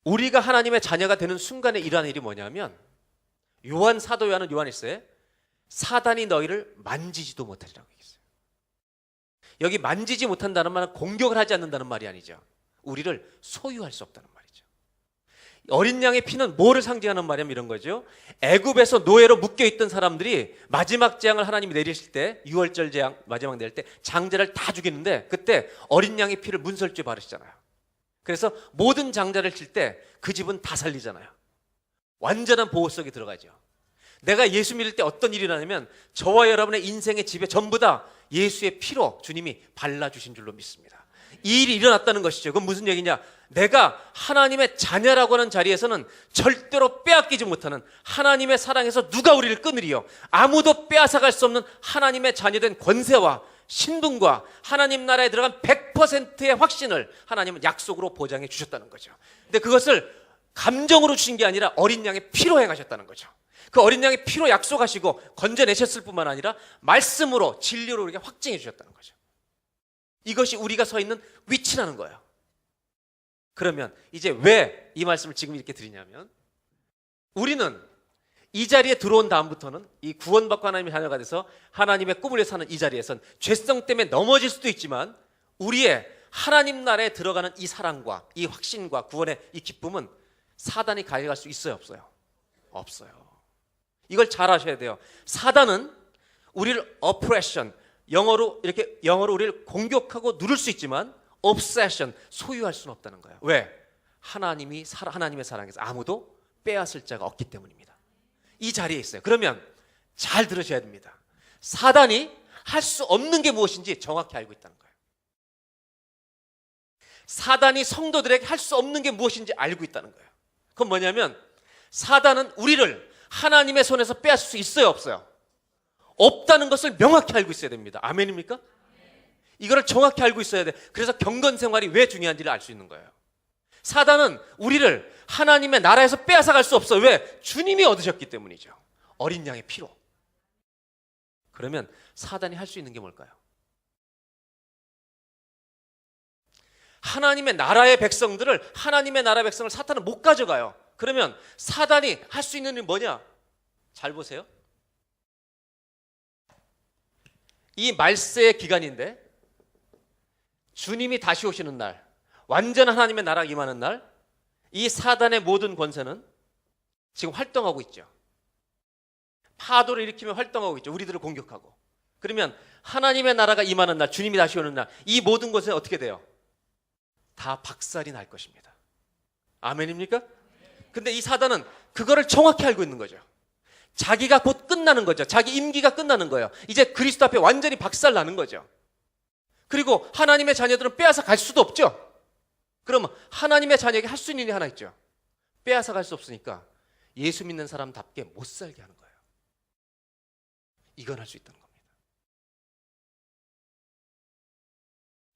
우리가 하나님의 자녀가 되는 순간에 일어나는 일이 뭐냐면, 사도 요한일서에 사단이 너희를 만지지도 못하리라고 얘기했어요. 여기 만지지 못한다는 말은 공격을 하지 않는다는 말이 아니죠. 우리를 소유할 수 없다는 말이죠. 어린 양의 피는 뭐를 상징하는 말이냐면 이런 거죠. 애굽에서 노예로 묶여있던 사람들이 마지막 재앙을 하나님이 내리실 때, 유월절 재앙 마지막 내릴 때 장자를 다 죽이는데, 그때 어린 양의 피를 문설주에 바르시잖아요. 그래서 모든 장자를 칠 때 그 집은 다 살리잖아요. 완전한 보호 속에 들어가죠. 내가 예수 믿을 때 어떤 일이 일어나냐면, 저와 여러분의 인생의 집에 전부 다 예수의 피로 주님이 발라주신 줄로 믿습니다. 이 일이 일어났다는 것이죠. 그건 무슨 얘기냐? 내가 하나님의 자녀라고 하는 자리에서는 절대로 빼앗기지 못하는, 하나님의 사랑에서 누가 우리를 끊으리요? 아무도 빼앗아갈 수 없는 하나님의 자녀된 권세와 신분과 하나님 나라에 들어간 100%의 확신을 하나님은 약속으로 보장해 주셨다는 거죠. 근데 그것을 감정으로 주신 게 아니라 어린 양의 피로 행하셨다는 거죠. 그 어린 양의 피로 약속하시고 건져내셨을 뿐만 아니라 말씀으로, 진리로 우리에게 확증해 주셨다는 거죠. 이것이 우리가 서 있는 위치라는 거예요. 그러면 이제 왜 이 말씀을 지금 이렇게 드리냐면, 우리는 이 자리에 들어온 다음부터는 이 구원받고 하나님의 자녀가 돼서 하나님의 꿈을 위해 사는 이 자리에선 죄성 때문에 넘어질 수도 있지만, 우리의 하나님 나라에 들어가는 이 사랑과 이 확신과 구원의 이 기쁨은 사단이 가져갈 수 있어요, 없어요? 없어요. 이걸 잘 아셔야 돼요. 사단은 우리를 oppression, 영어로 우리를 공격하고 누를 수 있지만 obsession, 소유할 수는 없다는 거예요. 왜? 하나님의 사랑에서 아무도 빼앗을 자가 없기 때문입니다. 이 자리에 있어요. 그러면 잘 들으셔야 됩니다. 사단이 할 수 없는 게 무엇인지 정확히 알고 있다는 거예요. 사단이 성도들에게 할 수 없는 게 무엇인지 알고 있다는 거예요. 그건 뭐냐면, 사단은 우리를 하나님의 손에서 빼앗을 수 있어요, 없어요? 없다는 것을 명확히 알고 있어야 됩니다. 아멘입니까? 이거를 정확히 알고 있어야 돼. 그래서 경건생활이 왜 중요한지를 알 수 있는 거예요. 사단은 우리를 하나님의 나라에서 빼앗아갈 수 없어요. 왜? 주님이 얻으셨기 때문이죠. 어린 양의 피로. 그러면 사단이 할 수 있는 게 뭘까요? 하나님의 나라의 백성들을 사탄은 못 가져가요. 그러면 사단이 할 수 있는 일이 뭐냐? 잘 보세요. 이 말세의 기간인데, 주님이 다시 오시는 날, 완전한 하나님의 나라가 임하는 날, 이 사단의 모든 권세는 지금 활동하고 있죠. 파도를 일으키며 활동하고 있죠. 우리들을 공격하고. 그러면 하나님의 나라가 임하는 날, 주님이 다시 오는 날, 이 모든 것은 어떻게 돼요? 다 박살이 날 것입니다. 아멘입니까? 근데 이 사단은 그거를 정확히 알고 있는 거죠. 자기가 곧 끝나는 거죠. 자기 임기가 끝나는 거예요. 이제 그리스도 앞에 완전히 박살 나는 거죠. 그리고 하나님의 자녀들은 빼앗아 갈 수도 없죠. 그러면 하나님의 자녀에게 할 수 있는 일이 하나 있죠. 빼앗아 갈 수 없으니까 예수 믿는 사람답게 못 살게 하는 거예요. 이건 할 수 있다는 겁니다.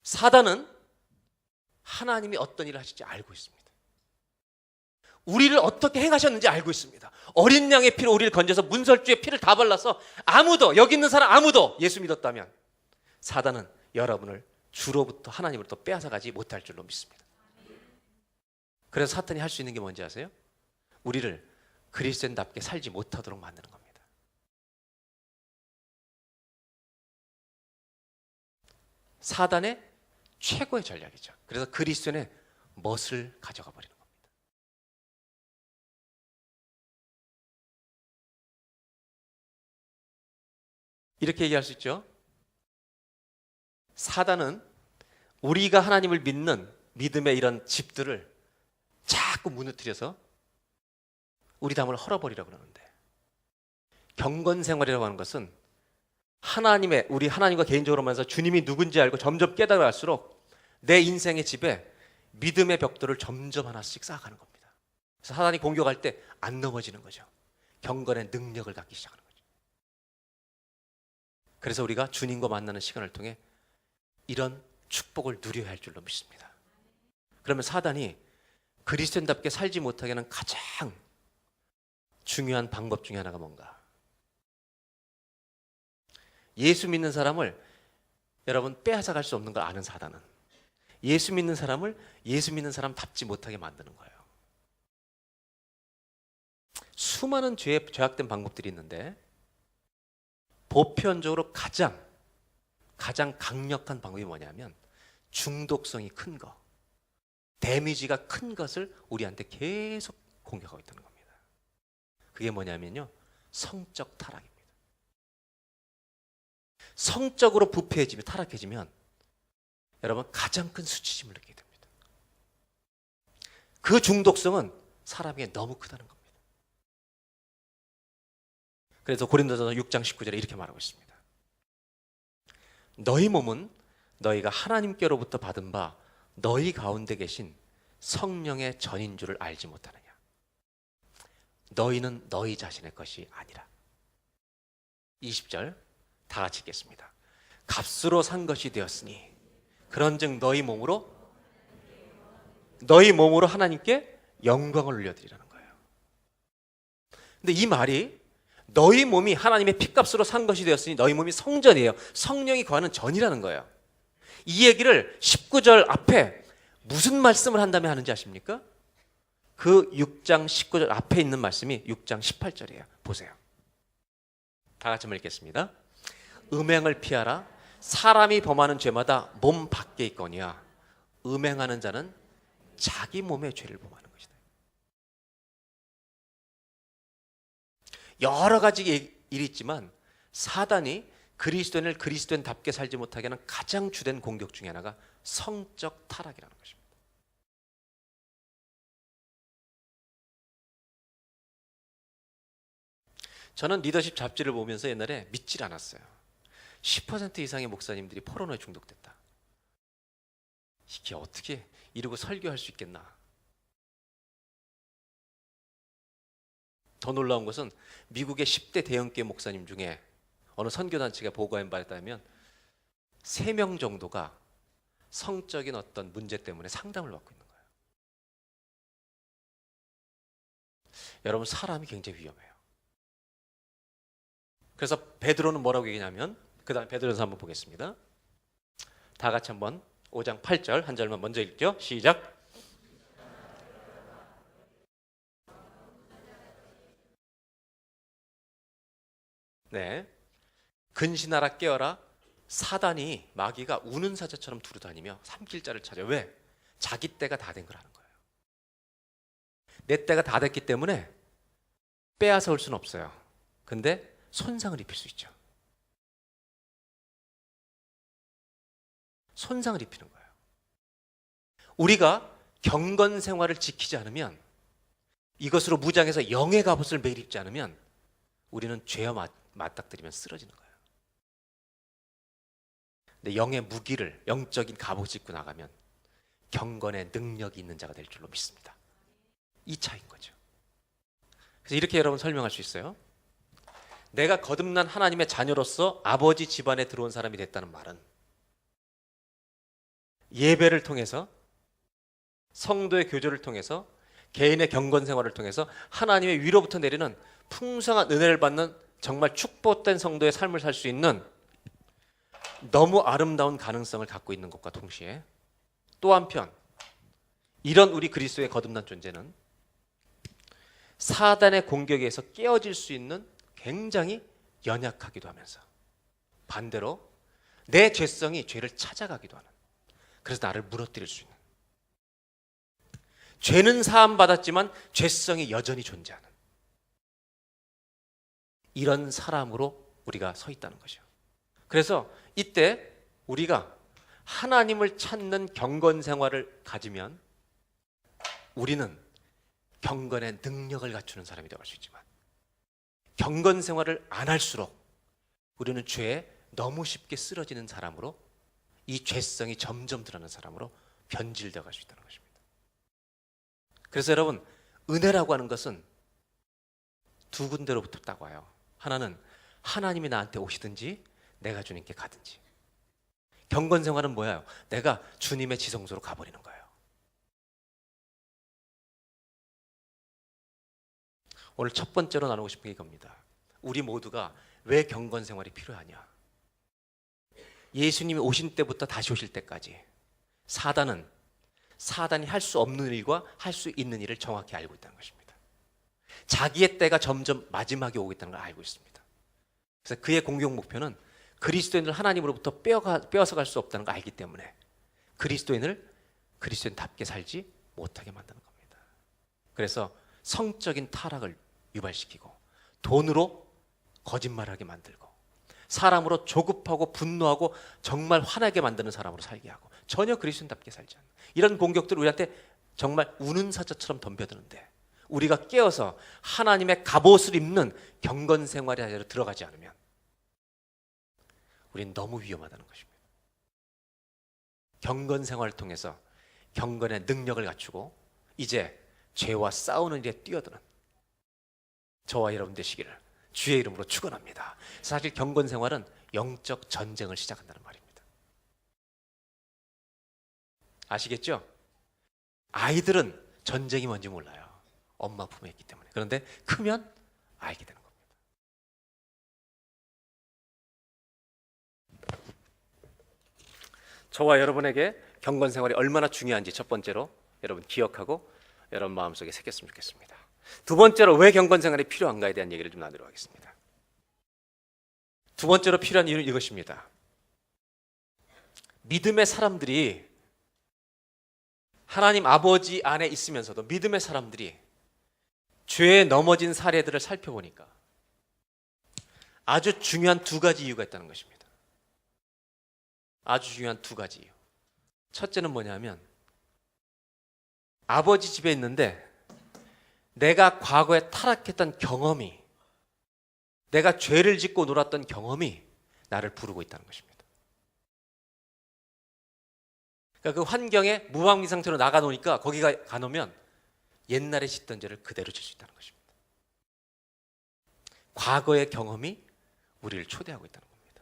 사단은 하나님이 어떤 일을 하실지 알고 있습니다. 우리를 어떻게 행하셨는지 알고 있습니다. 어린 양의 피로 우리를 건져서 문설주의 피를 다 발라서 아무도, 여기 있는 사람 아무도 예수 믿었다면 사단은 여러분을 주로부터 하나님으로부터 빼앗아가지 못할 줄로 믿습니다. 그래서 사탄이 할 수 있는 게 뭔지 아세요? 우리를 그리스도인답게 살지 못하도록 만드는 겁니다. 사단의 최고의 전략이죠. 그래서 그리스도인의 멋을 가져가 버리는 겁니다. 이렇게 얘기할 수 있죠. 사단은 우리가 하나님을 믿는 믿음의 이런 집들을 자꾸 무너뜨려서 우리 담을 헐어버리라고 그러는데, 경건생활이라고 하는 것은 우리 하나님과 개인적으로 만나서 주님이 누군지 알고 점점 깨달아갈수록 내 인생의 집에 믿음의 벽돌을 점점 하나씩 쌓아가는 겁니다. 그래서 사단이 공격할 때 안 넘어지는 거죠. 경건의 능력을 갖기 시작하는 거죠. 그래서 우리가 주님과 만나는 시간을 통해 이런 축복을 누려야 할 줄로 믿습니다. 그러면 사단이 그리스도인답게 살지 못하게 하는 가장 중요한 방법 중에 하나가 뭔가? 예수 믿는 사람을 여러분 빼앗아갈 수 없는 걸 아는 사단은 예수 믿는 사람을 예수 믿는 사람답지 못하게 만드는 거예요. 수많은 죄악된 방법들이 있는데 보편적으로 가장 강력한 방법이 뭐냐면 중독성이 큰 거, 데미지가 큰 것을 우리한테 계속 공격하고 있다는 겁니다. 그게 뭐냐면요, 성적 타락입니다. 성적으로 부패해지면, 타락해지면 여러분 가장 큰 수치심을 느끼게 됩니다. 그 중독성은 사람에게 너무 크다는 겁니다. 그래서 고린도전서 6장 19절에 이렇게 말하고 있습니다. 너희 몸은 너희가 하나님께로부터 받은 바 너희 가운데 계신 성령의 전인 줄을 알지 못하느냐. 너희는 너희 자신의 것이 아니라. 20절 다 같이 읽겠습니다. 값으로 산 것이 되었으니 그런즉 너희 몸으로 하나님께 영광을 올려드리라는 거예요. 근데 이 말이 너희 몸이 하나님의 핏값으로 산 것이 되었으니 너희 몸이 성전이에요. 성령이 거하는 전이라는 거예요. 이 얘기를 19절 앞에 무슨 말씀을 한 다음에 하는지 아십니까? 그 6장 19절 앞에 있는 말씀이 6장 18절이에요. 보세요. 다 같이 한번 읽겠습니다. 음행을 피하라. 사람이 범하는 죄마다 몸 밖에 있거니와 음행하는 자는 자기 몸의 죄를 범하는 것이다. 여러 가지 일이 있지만 사단이 그리스도인을 그리스도인답게 살지 못하게 하는 가장 주된 공격 중에 하나가 성적 타락이라는 것입니다. 저는 리더십 잡지를 보면서 옛날에 믿질 않았어요. 10% 이상의 목사님들이 포르노에 중독됐다. 이게 어떻게 이러고 설교할 수 있겠나. 더 놀라운 것은 미국의 10대 대형교회 목사님 중에 어느 선교단체가 보고한 바에 따르면 3명 정도가 성적인 어떤 문제 때문에 상담을 받고 있는 거예요. 여러분, 사람이 굉장히 위험해요. 그래서 베드로는 뭐라고 얘기냐면, 그 다음에 베드로서 한번 보겠습니다. 다 같이 한번 5장 8절 한 절만 먼저 읽죠. 시작. 네, 근신하라 깨어라. 사단이 마귀가 우는 사자처럼 두루다니며 삼킬 자를 찾아요. 왜? 자기 때가 다 된 거라는 거예요. 내 때가 다 됐기 때문에 빼앗아 올 수는 없어요. 근데 손상을 입힐 수 있죠. 손상을 입히는 거예요. 우리가 경건 생활을 지키지 않으면, 이것으로 무장해서 영의 갑옷을 매일 입지 않으면 우리는 죄와 맞닥뜨리면 쓰러지는 거예요. 근데 영의 무기를, 영적인 갑옷을 입고 나가면 경건의 능력이 있는 자가 될 줄로 믿습니다. 이 차이인 거죠. 그래서 이렇게 여러분 설명할 수 있어요. 내가 거듭난 하나님의 자녀로서 아버지 집안에 들어온 사람이 됐다는 말은 예배를 통해서, 성도의 교조를 통해서, 개인의 경건 생활을 통해서 하나님의 위로부터 내리는 풍성한 은혜를 받는 정말 축복된 성도의 삶을 살 수 있는 너무 아름다운 가능성을 갖고 있는 것과 동시에, 또 한편 이런 우리 그리스도의 거듭난 존재는 사단의 공격에 의해서 깨어질 수 있는 굉장히 연약하기도 하면서, 반대로 내 죄성이 죄를 찾아가기도 하는, 그래서 나를 무너뜨릴 수 있는, 죄는 사함 받았지만 죄성이 여전히 존재하는 이런 사람으로 우리가 서 있다는 거죠. 그래서 이때 우리가 하나님을 찾는 경건 생활을 가지면 우리는 경건의 능력을 갖추는 사람이 되어갈 수 있지만, 경건 생활을 안 할수록 우리는 죄에 너무 쉽게 쓰러지는 사람으로, 이 죄성이 점점 드러나는 사람으로 변질되어 갈 수 있다는 것입니다. 그래서 여러분, 은혜라고 하는 것은 두 군데로부터 딱 와요. 하나는 하나님이 나한테 오시든지 내가 주님께 가든지. 경건 생활은 뭐예요? 내가 주님의 지성소로 가버리는 거예요. 오늘 첫 번째로 나누고 싶은 게 이겁니다. 우리 모두가 왜 경건 생활이 필요하냐? 예수님이 오신 때부터 다시 오실 때까지 사단이 할 수 없는 일과 할 수 있는 일을 정확히 알고 있다는 것입니다. 자기의 때가 점점 마지막에 오겠다는 걸 알고 있습니다. 그래서 그의 공격 목표는 그리스도인을 하나님으로부터 빼앗아갈 수 없다는 걸 알기 때문에 그리스도인을 그리스도인답게 살지 못하게 만드는 겁니다. 그래서 성적인 타락을 유발시키고, 돈으로 거짓말하게 만들고, 사람으로 조급하고 분노하고 정말 화나게 만드는 사람으로 살게 하고, 전혀 그리스도인답게 살지 않는 이런 공격들을 우리한테 정말 우는 사자처럼 덤벼드는데, 우리가 깨어서 하나님의 갑옷을 입는 경건 생활에 들어가지 않으면 우리는 너무 위험하다는 것입니다. 경건 생활을 통해서 경건의 능력을 갖추고 이제 죄와 싸우는 일에 뛰어드는 저와 여러분 되시기를 주의 이름으로 축원합니다. 사실 경건 생활은 영적 전쟁을 시작한다는 말입니다. 아시겠죠? 아이들은 전쟁이 뭔지 몰라요. 엄마 품에 있기 때문에. 그런데 크면 알게 되는 겁니다. 저와 여러분에게 경건 생활이 얼마나 중요한지 첫 번째로 여러분 기억하고 여러분 마음속에 새겼으면 좋겠습니다. 두 번째로 왜 경건 생활이 필요한가에 대한 얘기를 좀 나누도록 하겠습니다. 두 번째로 필요한 이유는 이것입니다. 믿음의 사람들이, 하나님 아버지 안에 있으면서도 믿음의 사람들이 죄에 넘어진 사례들을 살펴보니까 아주 중요한 두 가지 이유가 있다는 것입니다. 아주 중요한 두 가지 이유. 첫째는 뭐냐면, 아버지 집에 있는데 내가 과거에 타락했던 경험이, 내가 죄를 짓고 놀았던 경험이 나를 부르고 있다는 것입니다. 그러니까 그 환경에 무방비 상태로 나가 놓으니까 거기 가놓으면 옛날에 짓던 죄를 그대로 질 수 있다는 것입니다. 과거의 경험이 우리를 초대하고 있다는 겁니다.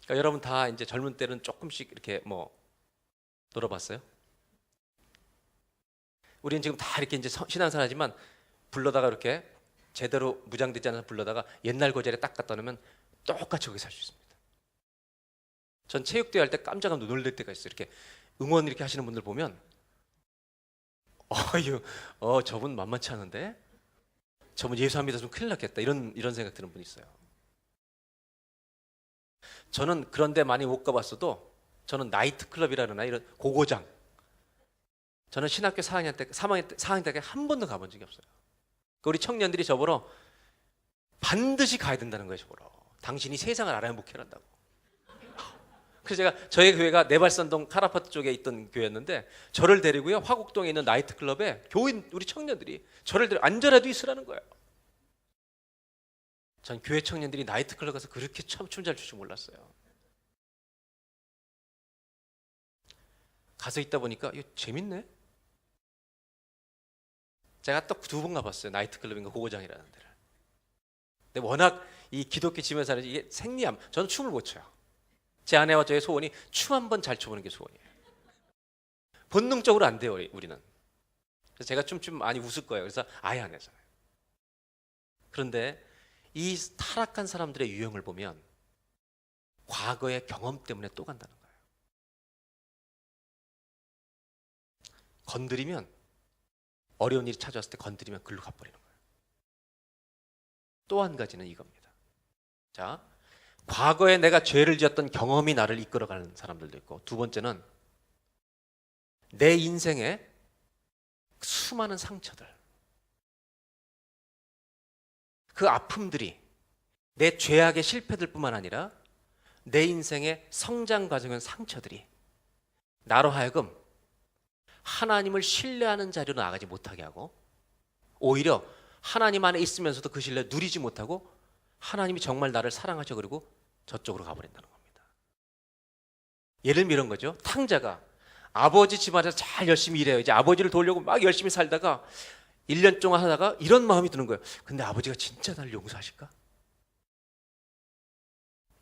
그러니까 여러분 다 이제 젊은 때는 조금씩 이렇게 놀아봤어요? 우리는 지금 다 이렇게 이제 신앙생활 하지만 불러다가 이렇게 제대로 무장되지 않아서 불러다가 옛날 거절에 딱 갖다 놓으면 똑같이 거기 살 수 있습니다. 전 체육대회 할 때 깜짝 놀랄 때가 있어요. 이렇게 응원 이렇게 하시는 분들 보면 저분 만만치 않은데? 저분 예수 안 믿어서 큰일 났겠다. 이런 생각 드는 분이 있어요. 저는 그런데 많이 못 가봤어도 저는 나이트클럽이라는 이런 고고장, 저는 신학교 4학년 때 한 번도 가본 적이 없어요. 우리 청년들이 저보러 반드시 가야 된다는 거예요. 저보러. 당신이 세상을 알아야 목회를 한다고. 그래서 제가 저희 교회가 내발산동 카라파트 쪽에 있던 교회였는데 저를 데리고요 화곡동에 있는 나이트클럽에 교인 우리 청년들이 저를 데리고 앉아라도 있으라는 거예요. 전 교회 청년들이 나이트클럽 가서 그렇게 참 춤 잘 출 줄 몰랐어요. 가서 있다 보니까 이거 재밌네. 제가 딱 2번 가봤어요. 나이트클럽인가 고고장이라는 데를. 근데 워낙 이 기독교 집에 사는 이게 생리함. 저는 춤을 못 춰요. 제 아내와 저의 소원이 춤 한 번 잘 춰보는 게 소원이에요. 본능적으로 안 돼요, 우리는. 그래서 제가 춤 많이 웃을 거예요. 그래서 아예 안 해잖아요. 그런데 이 타락한 사람들의 유형을 보면 과거의 경험 때문에 또 간다는 거예요. 건드리면 어려운 일이 찾아왔을 때 건드리면 글로 가버리는 거예요. 또 한 가지는 이겁니다. 자, 과거에 내가 죄를 지었던 경험이 나를 이끌어가는 사람들도 있고, 두 번째는 내 인생에 수많은 상처들, 그 아픔들이 내 죄악의 실패들뿐만 아니라 내 인생의 성장 과정의 상처들이 나로 하여금 하나님을 신뢰하는 자리로 나가지 못하게 하고, 오히려 하나님 안에 있으면서도 그 신뢰를 누리지 못하고 하나님이 정말 나를 사랑하셔 그리고 저쪽으로 가버린다는 겁니다. 예를 들면 이런 거죠. 탕자가 아버지 집안에서 잘 열심히 일해요. 이제 아버지를 도우려고 막 열심히 살다가 1년 동안 하다가 이런 마음이 드는 거예요. 근데 아버지가 진짜 나를 용서하실까?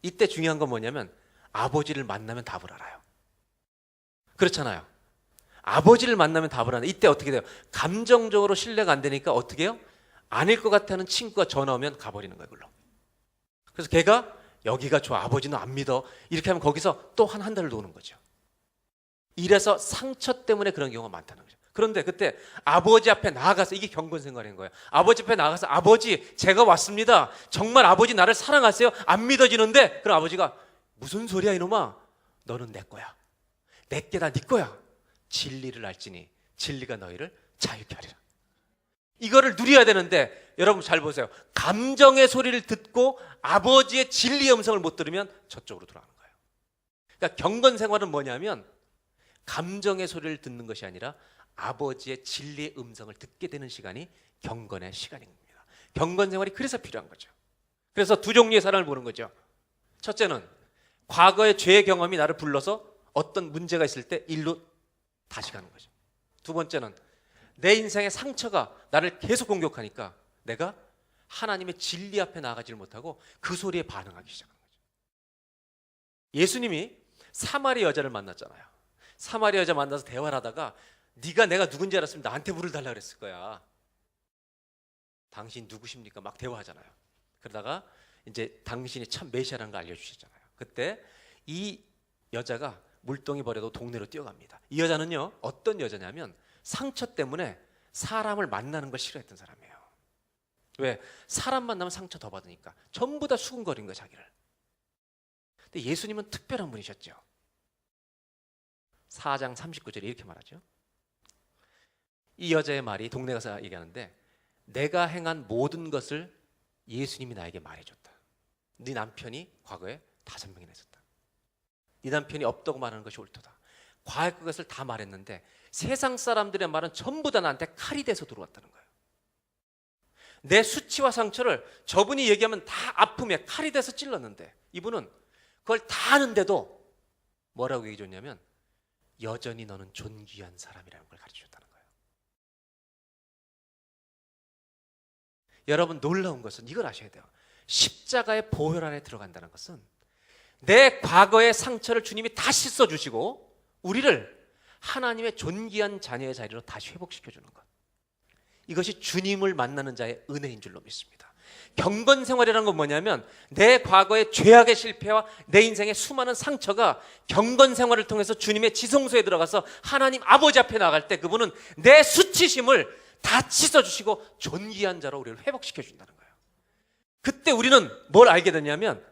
이때 중요한 건 뭐냐면 아버지를 만나면 답을 알아요. 그렇잖아요. 아버지를 만나면 답을 하는. 이때 어떻게 돼요? 감정적으로 신뢰가 안 되니까 어떻게 해요? 아닐 것 같다는 친구가 전화 오면 가버리는 거예요, 그걸로. 그래서 걔가 여기가 좋아, 아버지는 안 믿어, 이렇게 하면 거기서 또 한 달을 노는 거죠. 이래서 상처 때문에 그런 경우가 많다는 거죠. 그런데 그때 아버지 앞에 나아가서, 이게 경건 생활인 거예요. 아버지 앞에 나가서 아버지 제가 왔습니다. 정말 아버지 나를 사랑하세요? 안 믿어지는데, 그럼 아버지가 무슨 소리야 이놈아, 너는 내 거야, 내게 다 네 거야. 진리를 알지니 진리가 너희를 자유케 하리라. 이거를 누려야 되는데 여러분 잘 보세요. 감정의 소리를 듣고 아버지의 진리의 음성을 못 들으면 저쪽으로 돌아가는 거예요. 그러니까 경건 생활은 뭐냐면 감정의 소리를 듣는 것이 아니라 아버지의 진리의 음성을 듣게 되는 시간이 경건의 시간입니다. 경건 생활이 그래서 필요한 거죠. 그래서 두 종류의 사람을 보는 거죠. 첫째는 과거의 죄의 경험이 나를 불러서 어떤 문제가 있을 때 일로 다시 가는 거죠. 두 번째는 내 인생의 상처가 나를 계속 공격하니까 내가 하나님의 진리 앞에 나가지를 못하고 그 소리에 반응하기 시작하는 거죠. 예수님이 사마리 여자를 만났잖아요. 사마리 여자 만나서 대화를 하다가 네가 내가 누군지 알았으면 나한테 물을 달라 그랬을 거야. 당신 누구십니까? 막 대화하잖아요. 그러다가 이제 당신이 참 메시아라는 걸 알려주셨잖아요. 그때 이 여자가 물동이 버려도 동네로 뛰어갑니다. 이 여자는요, 어떤 여자냐면 상처 때문에 사람을 만나는 걸 싫어했던 사람이에요. 왜? 사람 만나면 상처 더 받으니까. 전부 다 수군거린 거예요, 자기를. 근데 예수님은 특별한 분이셨죠. 4장 39절에 이렇게 말하죠. 이 여자의 말이 동네 가서 얘기하는데, 내가 행한 모든 것을 예수님이 나에게 말해줬다. 네 남편이 과거에 5명이나 있었다. 네 남편이 없다고 말하는 것이 옳도다. 과거의 것을 다 말했는데 세상 사람들의 말은 전부 다 나한테 칼이 돼서 들어왔다는 거예요. 내 수치와 상처를 저분이 얘기하면 다 아픔에 칼이 돼서 찔렀는데 이분은 그걸 다 아는데도 뭐라고 얘기해 줬냐면 여전히 너는 존귀한 사람이라는 걸 가르쳐 줬다는 거예요. 여러분, 놀라운 것은 이걸 아셔야 돼요. 십자가의 보혈 안에 들어간다는 것은 내 과거의 상처를 주님이 다 씻어주시고 우리를 하나님의 존귀한 자녀의 자리로 다시 회복시켜주는 것, 이것이 주님을 만나는 자의 은혜인 줄로 믿습니다. 경건 생활이라는 건 뭐냐면 내 과거의 죄악의 실패와 내 인생의 수많은 상처가 경건 생활을 통해서 주님의 지성소에 들어가서 하나님 아버지 앞에 나갈 때 그분은 내 수치심을 다 씻어주시고 존귀한 자로 우리를 회복시켜 준다는 거예요. 그때 우리는 뭘 알게 되냐면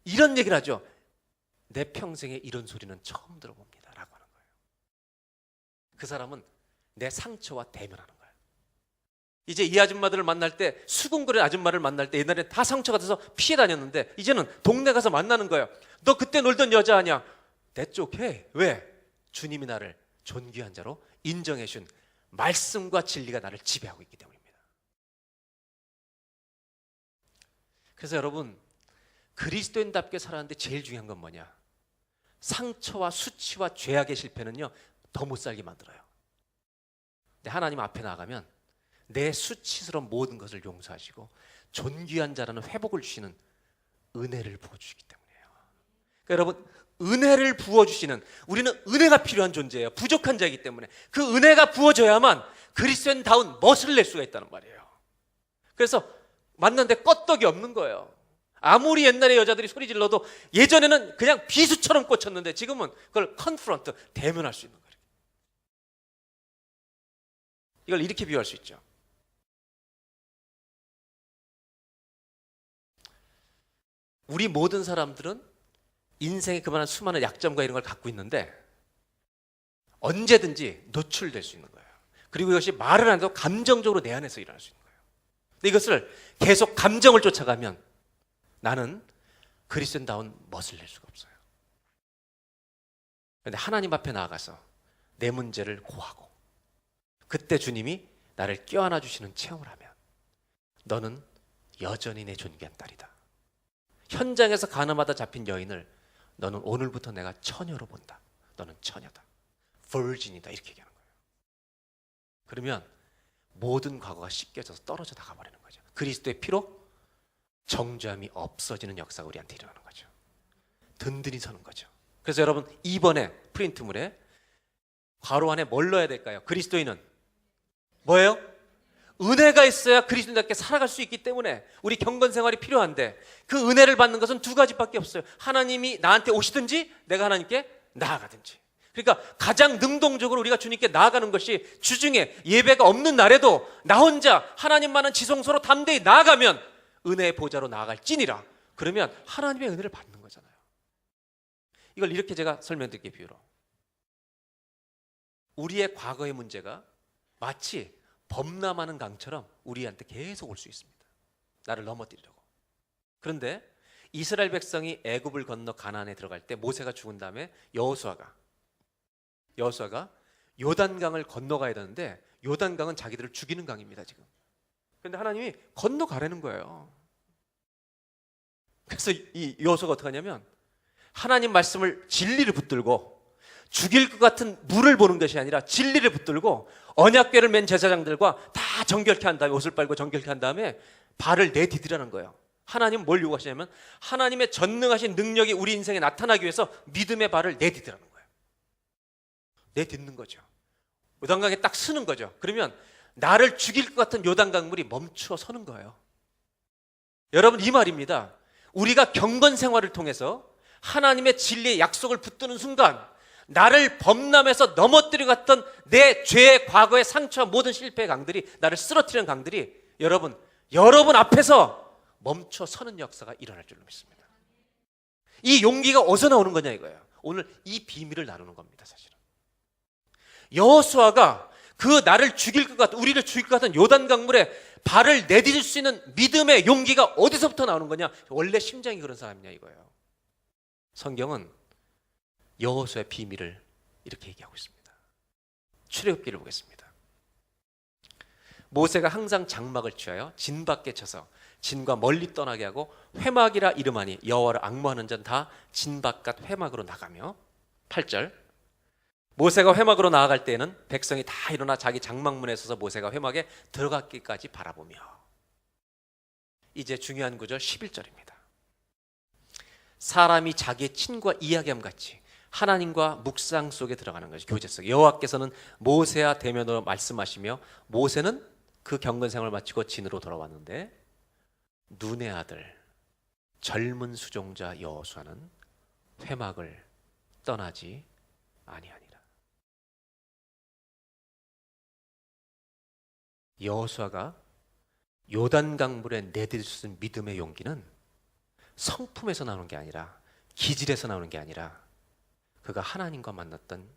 이런 얘기를 하죠. 내 평생에 이런 소리는 처음 들어봅니다 라고 하는 거예요. 그 사람은 내 상처와 대면하는 거예요. 이제 이 아줌마들을 만날 때, 수군거리는 아줌마를 만날 때 옛날에 다 상처가 돼서 피해 다녔는데 이제는 동네 가서 만나는 거예요. 너 그때 놀던 여자 아니야? That's okay. 왜? 주님이 나를 존귀한 자로 인정해 준 말씀과 진리가 나를 지배하고 있기 때문입니다. 그래서 여러분, 그리스도인답게 살아가는데 제일 중요한 건 뭐냐? 상처와 수치와 죄악의 실패는요, 더 못 살게 만들어요. 근데 하나님 앞에 나가면 내 수치스러운 모든 것을 용서하시고 존귀한 자라는 회복을 주시는 은혜를 부어주시기 때문이에요. 그러니까 여러분, 은혜를 부어주시는, 우리는 은혜가 필요한 존재예요. 부족한 자이기 때문에 그 은혜가 부어져야만 그리스도인다운 멋을 낼 수가 있다는 말이에요. 그래서 만났는데 껐떡이 없는 거예요. 아무리 옛날에 여자들이 소리 질러도 예전에는 그냥 비수처럼 꽂혔는데 지금은 그걸 컨프런트, 대면할 수 있는 거예요. 이걸 이렇게 비유할 수 있죠. 우리 모든 사람들은 인생에 그만한 수많은 약점과 이런 걸 갖고 있는데 언제든지 노출될 수 있는 거예요. 그리고 이것이 말을 안 해도 감정적으로 내 안에서 일어날 수 있는 거예요. 근데 이것을 계속 감정을 쫓아가면 나는 그리스도인다운 멋을 낼 수가 없어요. 그런데 하나님 앞에 나아가서 내 문제를 고하고 그때 주님이 나를 껴안아 주시는 체험을 하면 너는 여전히 내 존귀한 딸이다. 현장에서 가늠하다 잡힌 여인을 너는 오늘부터 내가 처녀로 본다. 너는 처녀다. virgin이다. 이렇게 얘기하는 거예요. 그러면 모든 과거가 씻겨져서 떨어져 나가버리는 거죠. 그리스도의 피로 정죄함이 없어지는 역사가 우리한테 일어나는 거죠. 든든히 서는 거죠. 그래서 여러분, 이번에 프린트물에 괄호 안에 뭘 넣어야 될까요? 그리스도인은 뭐예요? 은혜가 있어야 그리스도인답게 살아갈 수 있기 때문에 우리 경건 생활이 필요한데 그 은혜를 받는 것은 두 가지밖에 없어요. 하나님이 나한테 오시든지 내가 하나님께 나아가든지. 그러니까 가장 능동적으로 우리가 주님께 나아가는 것이 주중에 예배가 없는 날에도 나 혼자 하나님만은 지성소로 담대히 나아가면 은혜의 보좌로 나아갈지니라. 그러면 하나님의 은혜를 받는 거잖아요. 이걸 이렇게 제가 설명드릴게요. 비유로. 우리의 과거의 문제가 마치 범람하는 강처럼 우리한테 계속 올 수 있습니다. 나를 넘어뜨리려고. 그런데 이스라엘 백성이 애굽을 건너 가나안에 들어갈 때 모세가 죽은 다음에 여호수아가 요단강을 건너가야 되는데 요단강은 자기들을 죽이는 강입니다. 지금. 그런데 하나님이 건너가라는 거예요. 그래서 이 여호수아가 어떻게 하냐면 하나님 말씀을 진리를 붙들고 죽일 것 같은 물을 보는 것이 아니라 진리를 붙들고 언약궤를 맨 제사장들과 다 정결케 한 다음에 옷을 빨고 정결케 한 다음에 발을 내디디라는 거예요. 하나님은 뭘 요구하시냐면 하나님의 전능하신 능력이 우리 인생에 나타나기 위해서 믿음의 발을 내디디라는 거예요. 내딛는 거죠. 요단강에 딱 서는 거죠. 그러면 나를 죽일 것 같은 요단강물이 멈추어 서는 거예요. 여러분, 이 말입니다. 우리가 경건 생활을 통해서 하나님의 진리의 약속을 붙드는 순간 나를 범람해서 넘어뜨려 갔던 내 죄의 과거의 상처와 모든 실패의 강들이, 나를 쓰러뜨리는 강들이 여러분 앞에서 멈춰 서는 역사가 일어날 줄로 믿습니다. 이 용기가 어디서 나오는 거냐 이거예요. 오늘 이 비밀을 나누는 겁니다. 사실은 여호수아가 그 나를 죽일 것 같은, 우리를 죽일 것 같은 요단 강물에 발을 내디딜 수 있는 믿음의 용기가 어디서부터 나오는 거냐? 원래 심장이 그런 사람이냐 이거예요. 성경은 여호수아의 비밀을 이렇게 얘기하고 있습니다. 출애굽기를 보겠습니다. 모세가 항상 장막을 취하여 진 밖에 쳐서 진과 멀리 떠나게 하고 회막이라 이름하니 여호와를 앙모하는 자는 다 진 바깥 회막으로 나가며. 8절, 모세가 회막으로 나아갈 때에는 백성이 다 일어나 자기 장막문에 서서 모세가 회막에 들어가기까지 바라보며. 이제 중요한 구절 11절입니다. 사람이 자기의 친구와 이야기함 같이 하나님과 묵상 속에 들어가는 것이 교제 속. 여호와께서는 모세와 대면으로 말씀하시며 모세는 그 경건 생활을 마치고 진으로 돌아왔는데 눈의 아들 젊은 수종자 여호수아는 회막을 떠나지 아니하니라. 여호수아가 요단 강물에 내딜 수 있는 믿음의 용기는 성품에서 나오는 게 아니라, 기질에서 나오는 게 아니라 그가 하나님과 만났던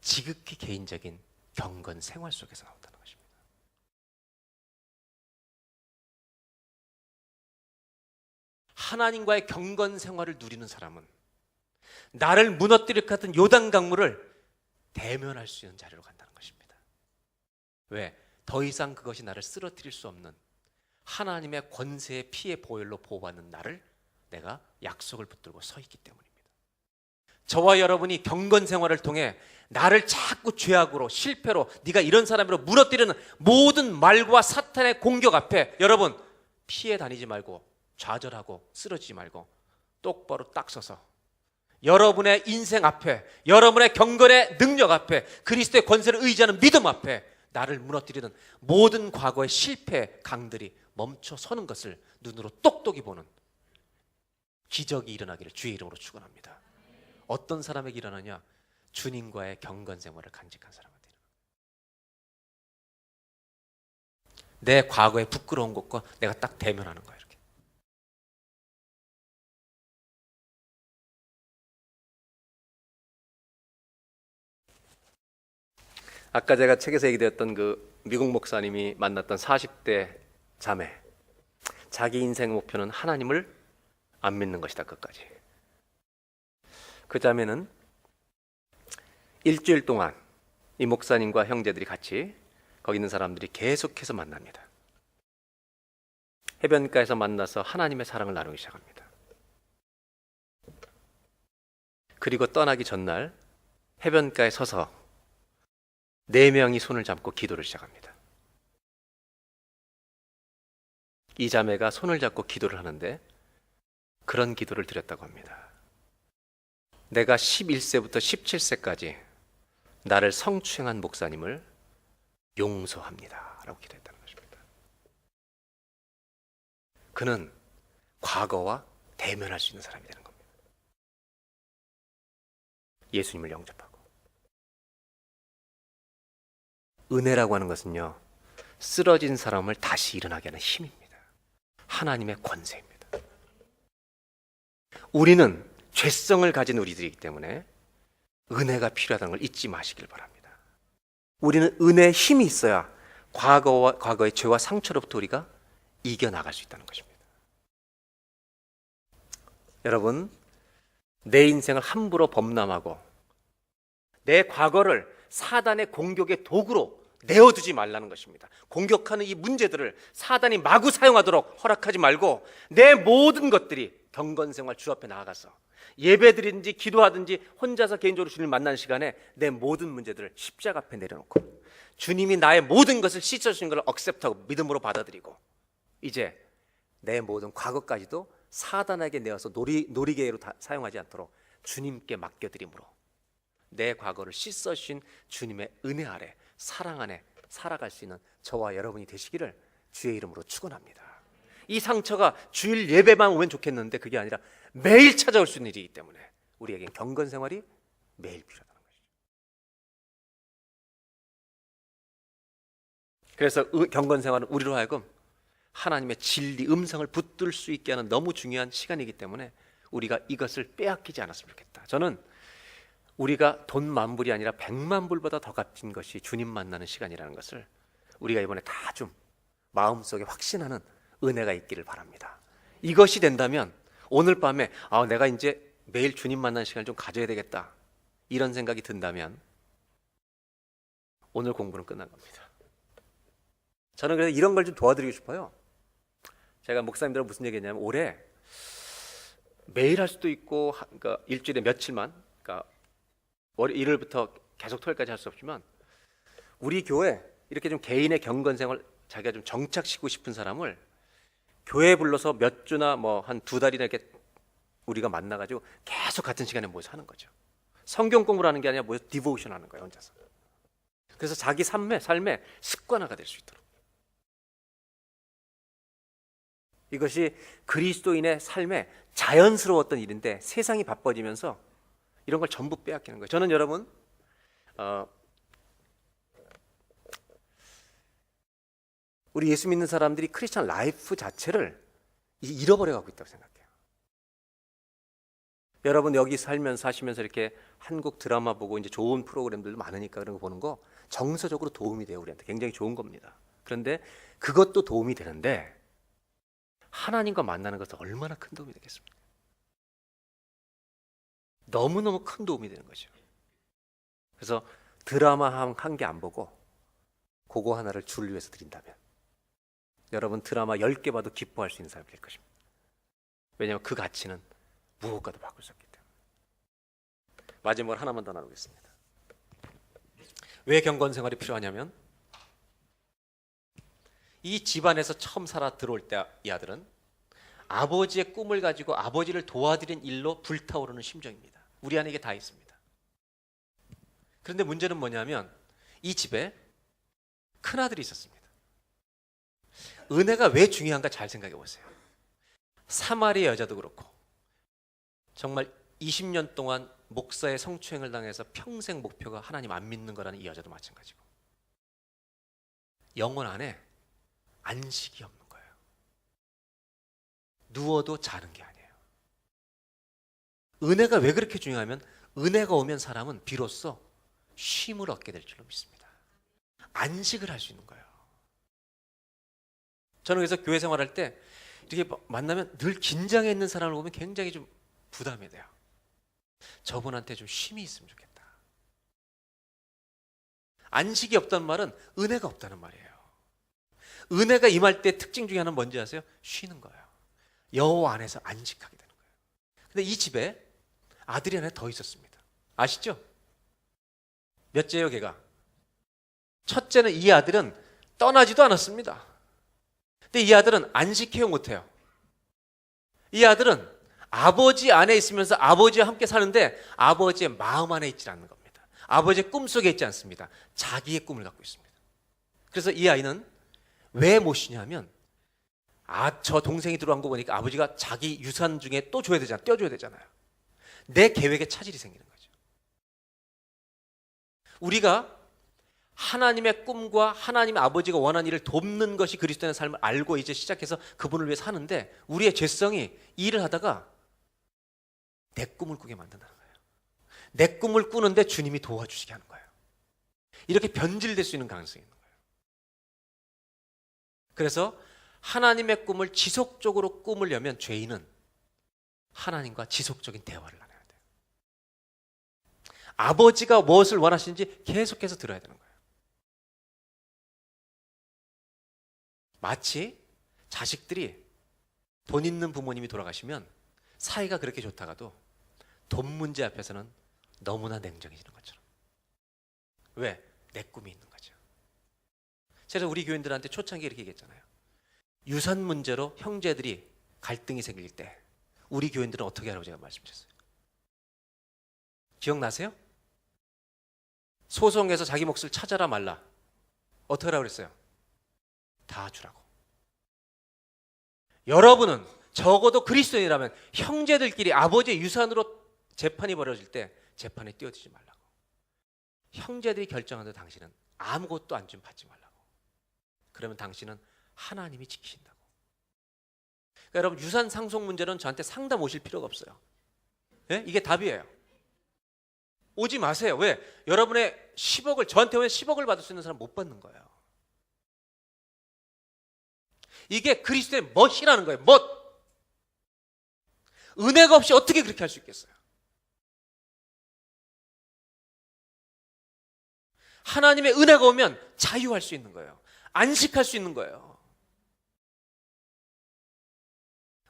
지극히 개인적인 경건 생활 속에서 나온다는 것입니다. 하나님과의 경건 생활을 누리는 사람은 나를 무너뜨릴 것 같은 요단 강물을 대면할 수 있는 자리로 간다는 것입니다. 왜? 더 이상 그것이 나를 쓰러뜨릴 수 없는 하나님의 권세의 피의 보혈로 보호받는 나를 내가 약속을 붙들고 서 있기 때문입니다. 저와 여러분이 경건 생활을 통해 나를 자꾸 죄악으로 실패로 네가 이런 사람으로 무너뜨리는 모든 말과 사탄의 공격 앞에 여러분 피해 다니지 말고 좌절하고 쓰러지지 말고 똑바로 딱 서서 여러분의 인생 앞에 여러분의 경건의 능력 앞에 그리스도의 권세를 의지하는 믿음 앞에 나를 무너뜨리는 모든 과거의 실패 강들이 멈춰 서는 것을 눈으로 똑똑히 보는 기적이 일어나기를 주의 이름으로 축원합니다. 어떤 사람에게 일어나냐? 주님과의 경건 생활을 간직한 사람한테 내 과거의 부끄러운 것과 내가 딱 대면하는 거예요. 이렇게. 아까 제가 책에서 얘기되었던 그 미국 목사님이 만났던 40대 자매, 자기 인생 목표는 하나님을 안 믿는 것이다. 끝까지. 그 자매는 일주일 동안 이 목사님과 형제들이 같이 거기 있는 사람들이 계속해서 만납니다. 해변가에서 만나서 하나님의 사랑을 나누기 시작합니다. 그리고 떠나기 전날 해변가에 서서 4명이 손을 잡고 기도를 시작합니다. 이 자매가 손을 잡고 기도를 하는데 그런 기도를 드렸다고 합니다. 내가 11세부터 17세까지 나를 성추행한 목사님을 용서합니다 라고 기도했다는 것입니다. 그는 과거와 대면할 수 있는 사람이 되는 겁니다. 예수님을 영접하고. 은혜라고 하는 것은요, 쓰러진 사람을 다시 일어나게 하는 힘입니다. 하나님의 권세입니다. 우리는 죄성을 가진 우리들이기 때문에 은혜가 필요하다는 걸 잊지 마시길 바랍니다. 우리는 은혜의 힘이 있어야 과거의 죄와 상처로부터 우리가 이겨나갈 수 있다는 것입니다. 여러분, 내 인생을 함부로 범람하고 내 과거를 사단의 공격의 도구로 내어두지 말라는 것입니다. 공격하는 이 문제들을 사단이 마구 사용하도록 허락하지 말고 내 모든 것들이 경건생활 주 앞에 나아가서 예배드리든지 기도하든지 혼자서 개인적으로 주님을 만나는 시간에 내 모든 문제들을 십자가 앞에 내려놓고 주님이 나의 모든 것을 씻어주신 것을 억셉트하고 믿음으로 받아들이고 이제 내 모든 과거까지도 사단에게 내어서 놀이개로 사용하지 않도록 주님께 맡겨드림으로 내 과거를 씻어주신 주님의 은혜 아래 사랑 안에 살아갈 수 있는 저와 여러분이 되시기를 주의 이름으로 축원합니다. 이 상처가 주일 예배만 오면 좋겠는데 그게 아니라 매일 찾아올 수 있는 일이기 때문에 우리에겐 경건 생활이 매일 필요하다는 것이죠. 그래서 경건 생활은 우리로 하여금 하나님의 진리, 음성을 붙들 수 있게 하는 너무 중요한 시간이기 때문에 우리가 이것을 빼앗기지 않았으면 좋겠다. 저는 우리가 돈 만불이 아니라 100만 불보다 더 값진 것이 주님 만나는 시간이라는 것을 우리가 이번에 다 좀 마음속에 확신하는 은혜가 있기를 바랍니다. 이것이 된다면 오늘 밤에 내가 이제 매일 주님 만나는 시간을 좀 가져야 되겠다 이런 생각이 든다면 오늘 공부는 끝난 겁니다. 저는 그래서 이런 걸 좀 도와드리고 싶어요. 제가 목사님들하고 무슨 얘기했냐면 올해 매일 할 수도 있고 그러니까 일주일에 며칠만 그러니까 일요일부터 계속 토요일까지 할 수 없지만 우리 교회 이렇게 좀 개인의 경건 생활 자기가 좀 정착시키고 싶은 사람을 교회에 불러서 몇 주나 뭐 한 2달이나 이렇게 우리가 만나가지고 계속 같은 시간에 모여서 하는 거죠. 성경 공부를 하는 게 아니라 모여서 디보우션 하는 거예요, 혼자서. 그래서 자기 삶의 습관화가 될 수 있도록. 이것이 그리스도인의 삶에 자연스러웠던 일인데 세상이 바빠지면서 이런 걸 전부 빼앗기는 거예요. 저는 여러분 우리 예수 믿는 사람들이 크리스천 라이프 자체를 잃어버려 가고 있다고 생각해요. 여러분 여기 사시면서 이렇게 한국 드라마 보고 이제 좋은 프로그램들도 많으니까 그런 거 보는 거 정서적으로 도움이 돼요. 우리한테 굉장히 좋은 겁니다. 그런데 그것도 도움이 되는데 하나님과 만나는 것은 얼마나 큰 도움이 되겠습니까? 너무너무 큰 도움이 되는 거죠. 그래서 드라마 한 개 안 보고 그거 하나를 주를 위해서 드린다면 여러분 드라마 10개 봐도 기뻐할 수 있는 사람이 될 것입니다. 왜냐하면 그 가치는 무엇과도 바꿀 수 없기 때문에. 마지막으로 하나만 더 나누겠습니다. 왜 경건 생활이 필요하냐면 이 집안에서 처음 살아 들어올 때 이 아들은 아버지의 꿈을 가지고 아버지를 도와드린 일로 불타오르는 심정입니다. 우리 안에 이게 다 있습니다. 그런데 문제는 뭐냐면 이 집에 큰아들이 있었습니다. 은혜가 왜 중요한가 잘 생각해 보세요. 사마리아 여자도 그렇고 정말 20년 동안 목사의 성추행을 당해서 평생 목표가 하나님 안 믿는 거라는 이 여자도 마찬가지고 영혼 안에 안식이 없는 거예요. 누워도 자는 게 아니에요. 은혜가 왜 그렇게 중요하면 은혜가 오면 사람은 비로소 쉼을 얻게 될 줄로 믿습니다. 안식을 할 수 있는 거예요. 저는 그래서 교회 생활할 때 이렇게 만나면 늘 긴장해 있는 사람을 보면 굉장히 좀 부담이 돼요. 저분한테 좀 쉼이 있으면 좋겠다. 안식이 없다는 말은 은혜가 없다는 말이에요. 은혜가 임할 때 특징 중에 하나는 뭔지 아세요? 쉬는 거예요. 여호와 안에서 안식하게 되는 거예요. 근데 이 집에 아들이 하나 더 있었습니다. 아시죠? 몇째예요, 걔가? 첫째는 이 아들은 떠나지도 않았습니다. 근데 이 아들은 안식해요, 못해요? 이 아들은 아버지 안에 있으면서 아버지와 함께 사는데 아버지의 마음 안에 있지 않는 겁니다. 아버지의 꿈속에 있지 않습니다. 자기의 꿈을 갖고 있습니다. 그래서 이 아이는 왜 못 쉬냐면 저 동생이 들어간 거 보니까 아버지가 자기 유산 중에 또 줘야 되잖아요. 떼어줘야 되잖아요. 내 계획에 차질이 생기는 거죠. 우리가 하나님의 꿈과 하나님의 아버지가 원하는 일을 돕는 것이 그리스도의 삶을 알고 이제 시작해서 그분을 위해 사는데 우리의 죄성이 일을 하다가 내 꿈을 꾸게 만든다는 거예요. 내 꿈을 꾸는데 주님이 도와주시게 하는 거예요. 이렇게 변질될 수 있는 가능성이 있는 거예요. 그래서 하나님의 꿈을 지속적으로 꾸으려면 죄인은 하나님과 지속적인 대화를 나눠야 돼요. 아버지가 무엇을 원하시는지 계속해서 들어야 되는 거예요. 마치 자식들이 돈 있는 부모님이 돌아가시면 사이가 그렇게 좋다가도 돈 문제 앞에서는 너무나 냉정해지는 것처럼. 왜? 내 꿈이 있는 거죠. 제가 우리 교인들한테 초창기에 이렇게 얘기했잖아요. 유산 문제로 형제들이 갈등이 생길 때 우리 교인들은 어떻게 하라고 제가 말씀드렸어요. 기억나세요? 소송에서 자기 몫을 찾아라 말라. 어떻게 하라고 그랬어요? 다 주라고. 여러분은 적어도 그리스도인이라면 형제들끼리 아버지의 유산으로 재판이 벌어질 때 재판에 뛰어들지 말라고. 형제들이 결정하는데 당신은 아무것도 안 좀 받지 말라고. 그러면 당신은 하나님이 지키신다고. 그러니까 여러분 유산 상속 문제는 저한테 상담 오실 필요가 없어요. 네? 이게 답이에요. 오지 마세요. 왜? 여러분의 10억을 저한테 왜 10억을 받을 수 있는 사람 못 받는 거예요. 이게 그리스도의 멋이라는 거예요. 멋. 은혜가 없이 어떻게 그렇게 할 수 있겠어요? 하나님의 은혜가 오면 자유할 수 있는 거예요. 안식할 수 있는 거예요.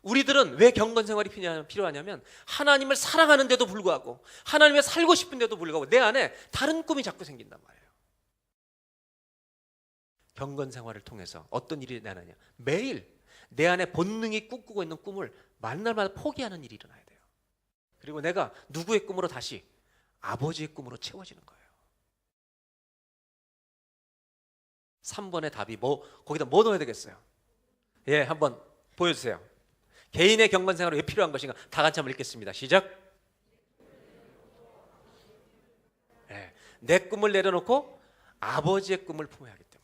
우리들은 왜 경건 생활이 필요하냐면 하나님을 사랑하는데도 불구하고 하나님을 살고 싶은데도 불구하고 내 안에 다른 꿈이 자꾸 생긴단 말이에요. 경건 생활을 통해서 어떤 일이 일어나냐, 매일 내 안에 본능이 꿈꾸고 있는 꿈을 만날마다 포기하는 일이 일어나야 돼요. 그리고 내가 누구의 꿈으로 다시 아버지의 꿈으로 채워지는 거예요. 3번의 답이 거기다 뭐 넣어야 되겠어요? 예, 한번 보여주세요. 개인의 경건 생활이 왜 필요한 것인가? 다 같이 한번 읽겠습니다. 시작. 예, 내 꿈을 내려놓고 아버지의 꿈을 품어야 하기 때문이다.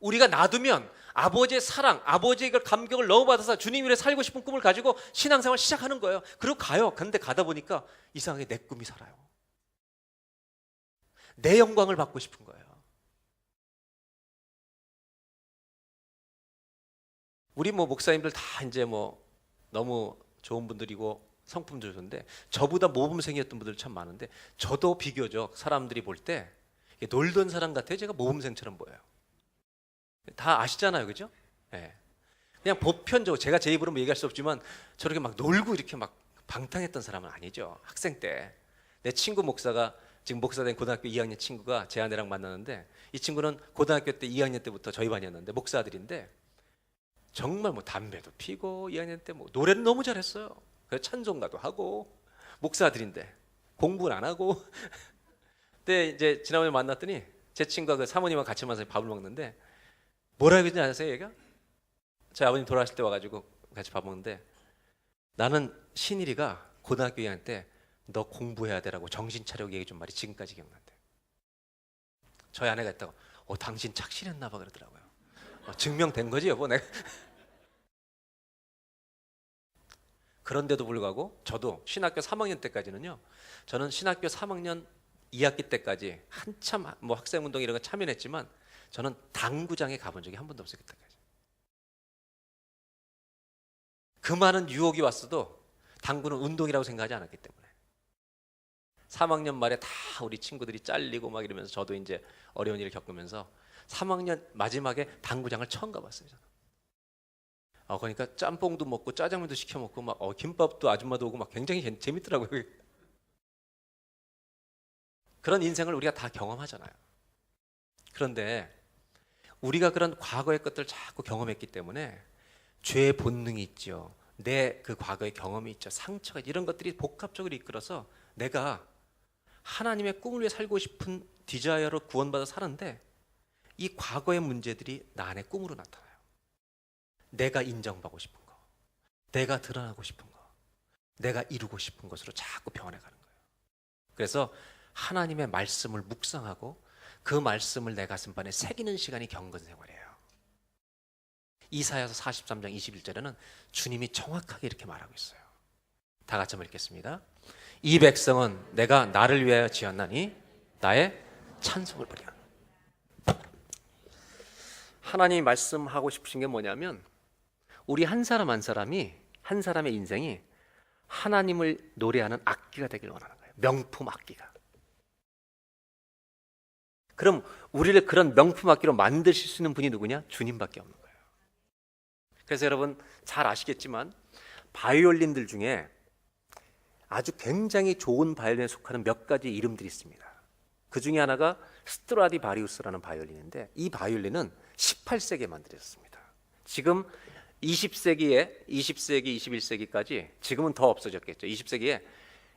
우리가 놔두면 아버지의 사랑, 아버지의 감격을 너무 받아서 주님 위해 살고 싶은 꿈을 가지고 신앙생활 시작하는 거예요. 그리고 가요. 근데 가다 보니까 이상하게 내 꿈이 살아요. 내 영광을 받고 싶은 거예요. 우리 뭐 목사님들 다 이제 뭐 너무 좋은 분들이고 성품도 좋은데 저보다 모범생이었던 분들 참 많은데 저도 비교적 사람들이 볼 때 놀던 사람 같아요. 제가 모범생처럼 보여요. 다 아시잖아요, 그죠? 예. 그냥 보편적으로 제가 제 입으로 뭐 얘기할 수 없지만 저렇게 막 놀고 이렇게 막 방탕했던 사람은 아니죠. 학생 때 내 친구 목사가 지금 목사된 고등학교 2학년 친구가 제 아내랑 만나는데 이 친구는 고등학교 때 2학년 때부터 저희 반이었는데 목사들인데 정말 뭐 담배도 피고 2학년 때 뭐 노래는 너무 잘했어요. 그래서 찬송가도 하고 목사들인데 공부는 안 하고. 근데 이제 지난번에 만났더니 제 친구가 그 사모님과 같이 만나서 밥을 먹는데 뭐라고 했는지 아세요? 얘가 저희 아버님 돌아가실 때 와가지고 같이 밥 먹는데 나는 신일이가 고등학교 2학년 때 너 공부해야 되라고 정신 차리고 얘기 좀 말이 지금까지 기억난대. 저희 아내가 했다고 당신 착실했나 봐 그러더라고요. 증명된 거지 여보 내가. 그런데도 불구하고 저도 신학교 3학년 때까지는요, 저는 신학교 3학년 2학기 때까지 한참 뭐 학생운동 이런 거 참여했지만 저는 당구장에 가본 적이 한 번도 없어요. 그때까지. 그 많은 유혹이 왔어도 당구는 운동이라고 생각하지 않았기 때문에 3학년 말에 다 우리 친구들이 잘리고 막 이러면서 저도 이제 어려운 일을 겪으면서 3학년 마지막에 당구장을 처음 가봤어요. 저는. 그러니까 짬뽕도 먹고 짜장면도 시켜 먹고 막 김밥도 아줌마도 오고 막 굉장히 재밌더라고요. 그런 인생을 우리가 다 경험하잖아요. 그런데 우리가 그런 과거의 것들을 자꾸 경험했기 때문에 죄의 본능이 있죠. 내 그 과거의 경험이 있죠. 상처가 이런 것들이 복합적으로 이끌어서 내가 하나님의 꿈을 위해 살고 싶은 디자이어로 구원받아 사는데 이 과거의 문제들이 나 안에 꿈으로 나타나요. 내가 인정받고 싶은 거, 내가 드러나고 싶은 거, 내가 이루고 싶은 것으로 자꾸 변해가는 거예요. 그래서 하나님의 말씀을 묵상하고 그 말씀을 내 가슴판에 새기는 시간이 경건 생활이에요. 이사야서 43장 21절에는 주님이 정확하게 이렇게 말하고 있어요. 다 같이 한번 읽겠습니다. 이 백성은 내가 나를 위하여 지었나니 나의 찬송을 부리라. 하나님이 말씀하고 싶으신 게 뭐냐면 우리 한 사람 한 사람이 한 사람의 인생이 하나님을 노래하는 악기가 되길 원하는 거예요. 명품 악기가. 그럼 우리를 그런 명품 악기로 만드실 수 있는 분이 누구냐? 주님밖에 없는 거예요. 그래서 여러분 잘 아시겠지만 바이올린들 중에 아주 굉장히 좋은 바이올린에 속하는 몇 가지 이름들이 있습니다. 그 중에 하나가 스트라디바리우스라는 바이올린인데 이 바이올린은 18세기에 만들어졌습니다. 지금 20세기, 21세기까지 지금은 더 없어졌겠죠. 20세기에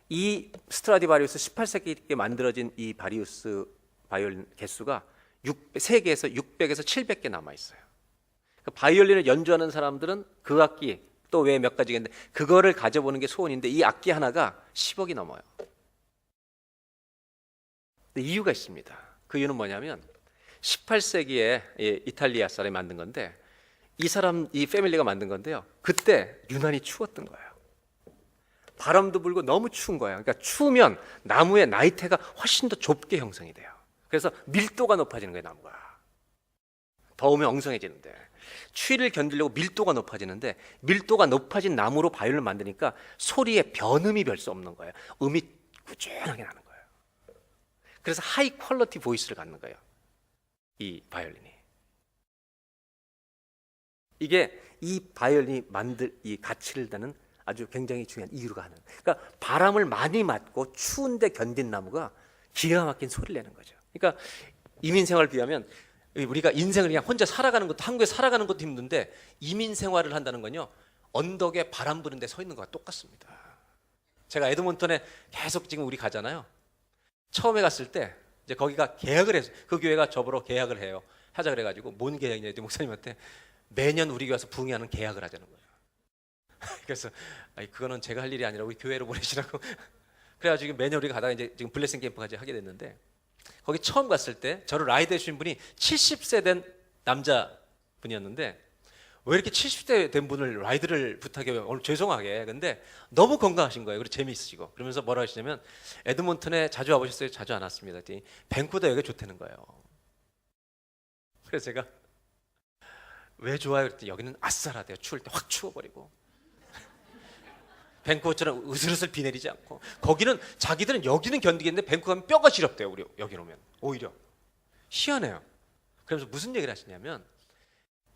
이 스트라디바리우스 18세기에 만들어진 이 바리우스 바이올린 개수가 세계에서 600에서 700개 남아 있어요. 바이올린을 연주하는 사람들은 그 악기 또 외에 몇 가지겠는데 그거를 가져보는 게 소원인데 이 악기 하나가 10억이 넘어요. 근데 이유가 있습니다. 그 이유는 뭐냐면 18세기에 이탈리아 사람이 만든 건데 이 패밀리가 만든 건데요. 그때 유난히 추웠던 거예요. 바람도 불고 너무 추운 거예요. 그러니까 추우면 나무의 나이테가 훨씬 더 좁게 형성이 돼요. 그래서 밀도가 높아지는 거예요, 나무가. 더우면 엉성해지는데 추위를 견디려고 밀도가 높아지는데 밀도가 높아진 나무로 바이올린을 만드니까 소리에 변음이 별 수 없는 거예요. 음이 꾸준하게 나는 거예요. 그래서 하이 퀄리티 보이스를 갖는 거예요, 이 바이올린이. 이게 이 바이올린이 만들 이 가치를 다는 아주 굉장히 중요한 이유가 하는. 그러니까 바람을 많이 맞고 추운데 견딘 나무가 기가 막힌 소리를 내는 거죠. 그러니까 이민 생활을 비하면 우리가 인생을 그냥 혼자 살아가는 것도 한국에 살아가는 것도 힘든데 이민 생활을 한다는 건요 언덕에 바람 부는 데 서 있는 거와 똑같습니다. 제가 에드몬턴에 계속 지금 우리 가잖아요. 처음에 갔을 때 이제 거기가 계약을 해서 그 교회가 저보러 계약을 해요. 하자 그래가지고 뭔 계약이냐 했더니 목사님한테 매년 우리 교회 와서 부흥회하는 계약을 하자는 거예요. 그래서 그거는 제가 할 일이 아니라 우리 교회로 보내시라고. 그래가지고 매년 우리가 가다가 이제 지금 블레싱 캠프까지 하게 됐는데 거기 처음 갔을 때 저를 라이드 해주신 분이 70세 된 남자분이었는데 왜 이렇게 70대 된 분을 라이드를 부탁해요? 오늘 죄송하게. 근데 너무 건강하신 거예요. 그리고 재미있으시고. 그러면서 뭐라 하시냐면 에드몬턴에 자주 와보셨어요? 자주 안 왔습니다. 밴쿠버 여기가 좋다는 거예요. 그래서 제가 왜 좋아요? 그랬더니 여기는 아싸라대요. 추울 때 확 추워버리고. 밴쿠버처럼 으슬으슬 비 내리지 않고. 거기는 자기들은 여기는 견디겠는데 밴쿠버 가면 뼈가 시렵대요. 우리 여기 오면 오히려 희한해요. 그러면서 무슨 얘기를 하시냐면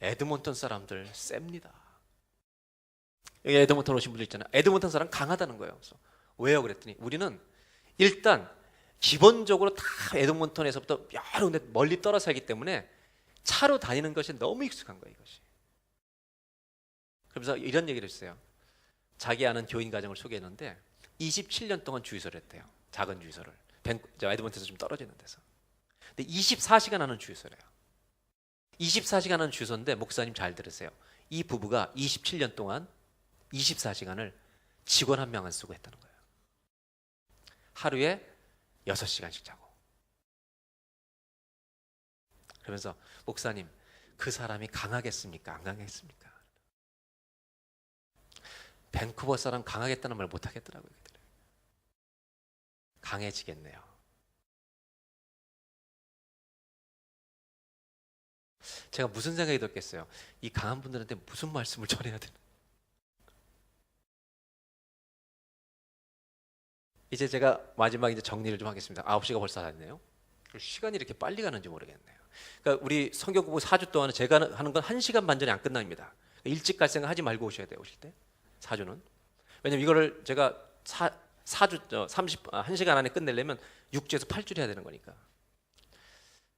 에드몬턴 사람들 셉니다. 여기 에드몬턴 오신 분들 있잖아요. 에드몬턴 사람 강하다는 거예요. 그래서 왜요? 그랬더니 우리는 일단 기본적으로 다 에드몬턴에서부터 여러 군데 멀리 떨어져 살기 때문에 차로 다니는 것이 너무 익숙한 거예요. 이것이. 그러면서 이런 얘기를 했어요. 자기 아는 교인 가정을 소개했는데 27년 동안 주유소를 했대요. 작은 주유소를. 에드먼턴에서 좀 떨어지는 데서. 근데 24시간 하는 주유소래요. 24시간 하는 주유소인데 목사님 잘 들으세요. 이 부부가 27년 동안 24시간을 직원 한 명 안 쓰고 했다는 거예요. 하루에 6시간씩 자고. 그러면서 목사님, 그 사람이 강하겠습니까? 안 강하겠습니까? 밴쿠버 사람 강하겠다는 말 못 하겠더라고요. 강해지겠네요. 제가 무슨 생각이 들었겠어요? 이 강한 분들한테 무슨 말씀을 전해야 되나? 이제 제가 마지막 이제 정리를 좀 하겠습니다. 9시가 벌써 다 됐네요. 시간이 이렇게 빨리 가는지 모르겠네요. 그러니까 우리 성경 공부 4주 동안 제가 하는 건 1시간 반 전에 안 끝납니다. 일찍 갈 생각 하지 말고 오셔야 돼요. 오실 때 4주는. 왜냐면 이거를 제가 4주 1시간 안에 끝내려면 6주에서 8주를 해야 되는 거니까.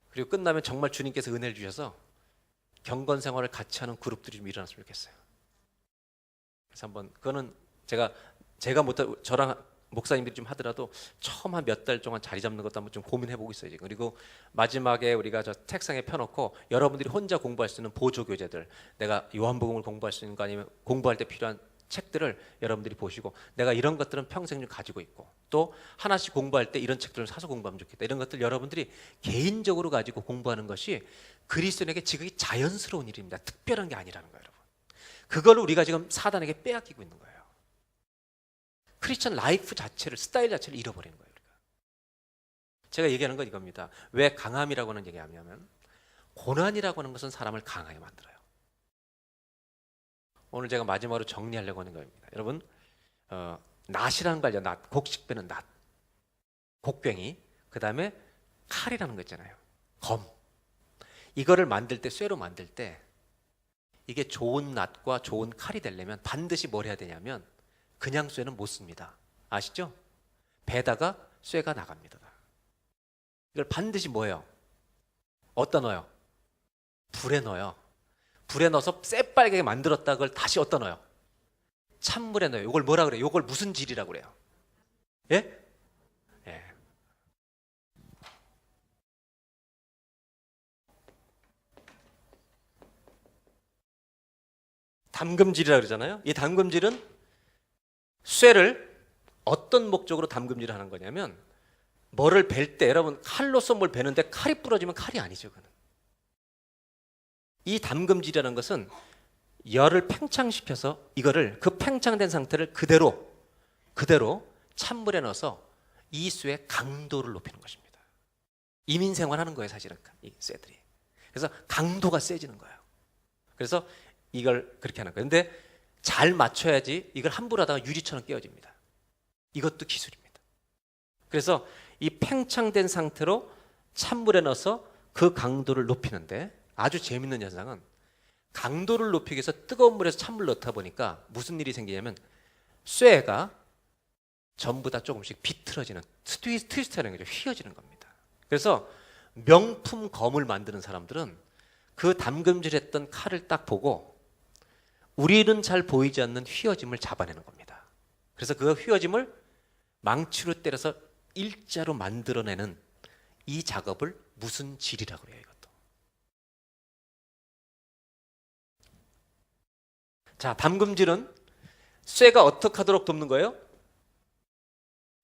그리고 끝나면 정말 주님께서 은혜를 주셔서 경건 생활을 같이 하는 그룹들이 좀 일어났으면 좋겠어요. 그래서 한번 그거는 제가 못하 저랑 목사님들이 좀 하더라도 처음 한 몇 달 동안 자리 잡는 것도 한번 좀 고민해보고 있어요 지금. 그리고 마지막에 우리가 저 책상에 펴놓고 여러분들이 혼자 공부할 수 있는 보조 교재들, 내가 요한복음을 공부할 수 있는 거 아니면 공부할 때 필요한 책들을 여러분들이 보시고, 내가 이런 것들은 평생 좀 가지고 있고 또 하나씩 공부할 때 이런 책들을 사서 공부하면 좋겠다, 이런 것들 여러분들이 개인적으로 가지고 공부하는 것이 그리스도인에게 지극히 자연스러운 일입니다. 특별한 게 아니라는 거예요, 여러분. 그걸 우리가 지금 사단에게 빼앗기고 있는 거예요. 크리스천 라이프 자체를, 스타일 자체를 잃어버리는 거예요, 우리가. 제가 얘기하는 건 이겁니다. 왜 강함이라고 하는 얘기하냐면, 고난이라고 하는 것은 사람을 강하게 만들어요. 오늘 제가 마지막으로 정리하려고 하는 겁니다. 여러분, 낫이라는 거 알죠? 낫, 곡식 빼는 낫, 곡괭이, 그 다음에 칼이라는 거 있잖아요. 검. 이거를 만들 때, 쇠로 만들 때 이게 좋은 낫과 좋은 칼이 되려면 반드시 뭘 해야 되냐면, 그냥 쇠는 못 씁니다. 아시죠? 배다가 쇠가 나갑니다. 이걸 반드시 뭐예요? 어디다 넣어요? 불에 넣어요. 불에 넣어서 새빨갛게 만들었다 그걸 다시 어디다 넣어요? 찬물에 넣어요. 이걸 뭐라 그래요? 이걸 무슨 질이라고 그래요? 예? 예. 담금질이라고 그러잖아요. 이 담금질은 쇠를 어떤 목적으로 담금질을 하는 거냐면, 뭐를 벨 때, 여러분 칼로서 뭘 베는데 칼이 부러지면 칼이 아니죠. 그는. 이 담금질이라는 것은 열을 팽창시켜서 이거를, 그 팽창된 상태를 그대로 찬물에 넣어서 이 쇠의 강도를 높이는 것입니다. 이민 생활하는 거예요, 사실은 이 쇠들이. 그래서 강도가 세지는 거예요. 그래서 이걸 그렇게 하는 거예요. 근데 잘 맞춰야지 이걸 함부로 하다가 유리처럼 깨어집니다. 이것도 기술입니다. 그래서 이 팽창된 상태로 찬물에 넣어서 그 강도를 높이는데, 아주 재밌는 현상은, 강도를 높이기 위해서 뜨거운 물에서 찬물을 넣다 보니까 무슨 일이 생기냐면, 쇠가 전부 다 조금씩 비틀어지는, 트위스트하는 거죠. 휘어지는 겁니다. 그래서 명품 검을 만드는 사람들은 그 담금질했던 칼을 딱 보고 우리는 잘 보이지 않는 휘어짐을 잡아내는 겁니다. 그래서 그 휘어짐을 망치로 때려서 일자로 만들어내는 이 작업을 무슨 질이라고 해요, 이것도. 자, 담금질은 쇠가 어떻게 하도록 돕는 거예요?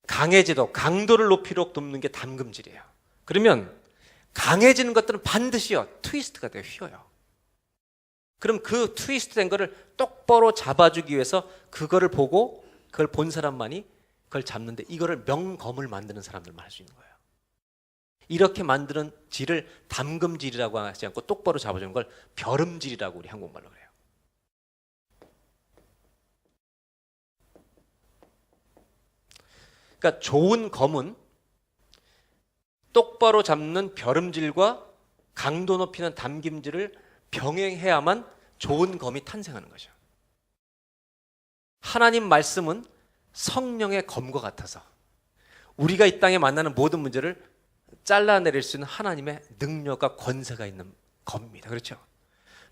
강해지도록, 강도를 높이도록 돕는 게 담금질이에요. 그러면 강해지는 것들은 반드시요, 트위스트가 돼요, 휘어요. 그럼 그 트위스트 된 거를 똑바로 잡아주기 위해서 그거를 보고, 그걸 본 사람만이 그걸 잡는데, 이거를 명검을 만드는 사람들만 할 수 있는 거예요. 이렇게 만드는 질을 담금질이라고 하지 않고 똑바로 잡아주는 걸 벼름질이라고 우리 한국말로 그래요. 그러니까 좋은 검은 똑바로 잡는 벼름질과 강도 높이는 담김질을 병행해야만 좋은 검이 탄생하는 거죠. 하나님 말씀은 성령의 검과 같아서 우리가 이 땅에 만나는 모든 문제를 잘라내릴 수 있는 하나님의 능력과 권세가 있는 검입니다. 그렇죠?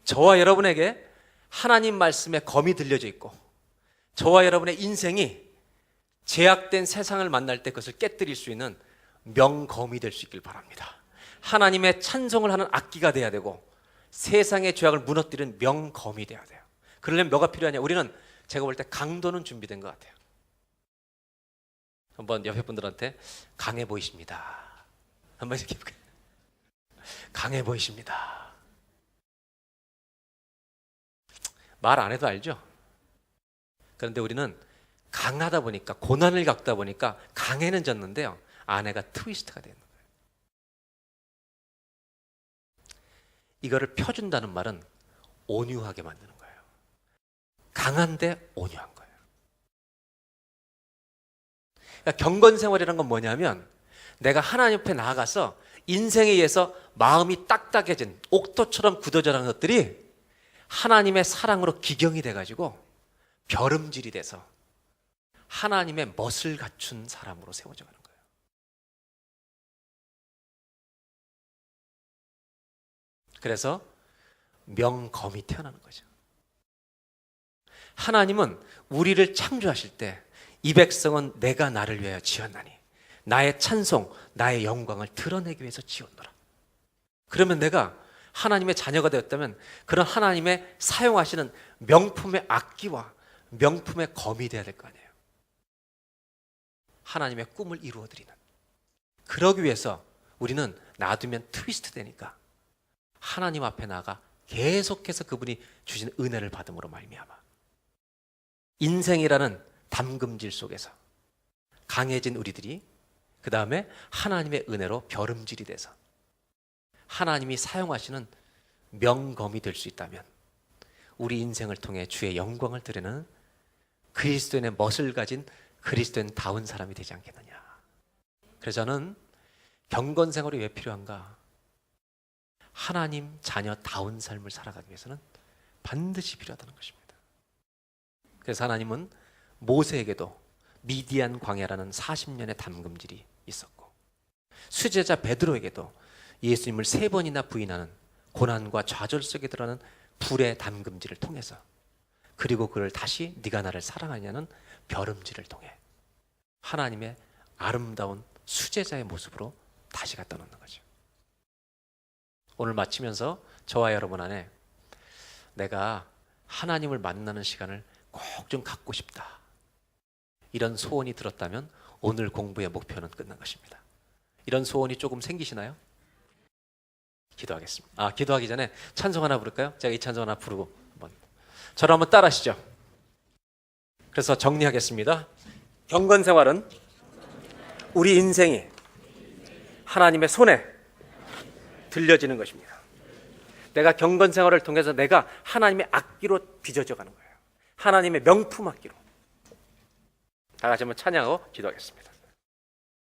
저와 여러분에게 하나님 말씀의 검이 들려져 있고 저와 여러분의 인생이 제약된 세상을 만날 때 그것을 깨뜨릴 수 있는 명검이 될 수 있길 바랍니다. 하나님의 찬송을 하는 악기가 돼야 되고 세상의 죄악을 무너뜨리는 명검이 돼야 돼요. 그러려면 뭐가 필요하냐? 우리는 제가 볼 때 강도는 준비된 것 같아요. 한번 옆에 분들한테 강해 보이십니다. 한번 이렇게 해볼까요? 강해 보이십니다. 말 안 해도 알죠? 그런데 우리는 강하다 보니까 고난을 겪다 보니까 강해는 졌는데요. 안에가 트위스트가 되는 거예요. 이거를 펴준다는 말은 온유하게 만드는 거예요. 강한데 온유한 거예요. 그러니까 경건생활이라는 건 뭐냐면 내가 하나님 앞에 나아가서 인생에 의해서 마음이 딱딱해진 옥토처럼 굳어져가는 것들이 하나님의 사랑으로 기경이 돼가지고 벼름질이 돼서 하나님의 멋을 갖춘 사람으로 세워져 가는 거예요. 그래서 명검이 태어나는 거죠. 하나님은 우리를 창조하실 때 이 백성은 내가 나를 위하여 지었나니 나의 찬송, 나의 영광을 드러내기 위해서 지었노라. 그러면 내가 하나님의 자녀가 되었다면 그런 하나님의 사용하시는 명품의 악기와 명품의 검이 되어야 될 거 아니에요. 하나님의 꿈을 이루어드리는. 그러기 위해서 우리는 놔두면 트위스트 되니까 하나님 앞에 나가 계속해서 그분이 주신 은혜를 받음으로 말미암아 인생이라는 담금질 속에서 강해진 우리들이 그 다음에 하나님의 은혜로 벼름질이 돼서 하나님이 사용하시는 명검이 될 수 있다면 우리 인생을 통해 주의 영광을 드리는 그리스도인의 멋을 가진 그리스도인다운 사람이 되지 않겠느냐. 그래서 저는 경건생활이 왜 필요한가? 하나님 자녀다운 삶을 살아가기 위해서는 반드시 필요하다는 것입니다. 그래서 하나님은 모세에게도 미디안 광야라는 40년의 담금질이 있었고 수제자 베드로에게도 예수님을 3번이나 부인하는 고난과 좌절 속에 들어가는 불의 담금질을 통해서 그리고 그를 다시 네가 나를 사랑하냐는 벼름질을 통해 하나님의 아름다운 수제자의 모습으로 다시 갖다 놓는 거죠. 오늘 마치면서 저와 여러분 안에 내가 하나님을 만나는 시간을 꼭 좀 갖고 싶다, 이런 소원이 들었다면 오늘 공부의 목표는 끝난 것입니다. 이런 소원이 조금 생기시나요? 기도하겠습니다. 기도하기 전에 찬송 하나 부를까요? 제가 이 찬송 하나 부르고 저를 한번 따라 하시죠. 그래서 정리하겠습니다. 경건생활은 우리 인생이 하나님의 손에 들려지는 것입니다. 내가 경건생활을 통해서 내가 하나님의 악기로 빚어져 가는 거예요. 하나님의 명품 악기로. 다 같이 한번 찬양하고 기도하겠습니다.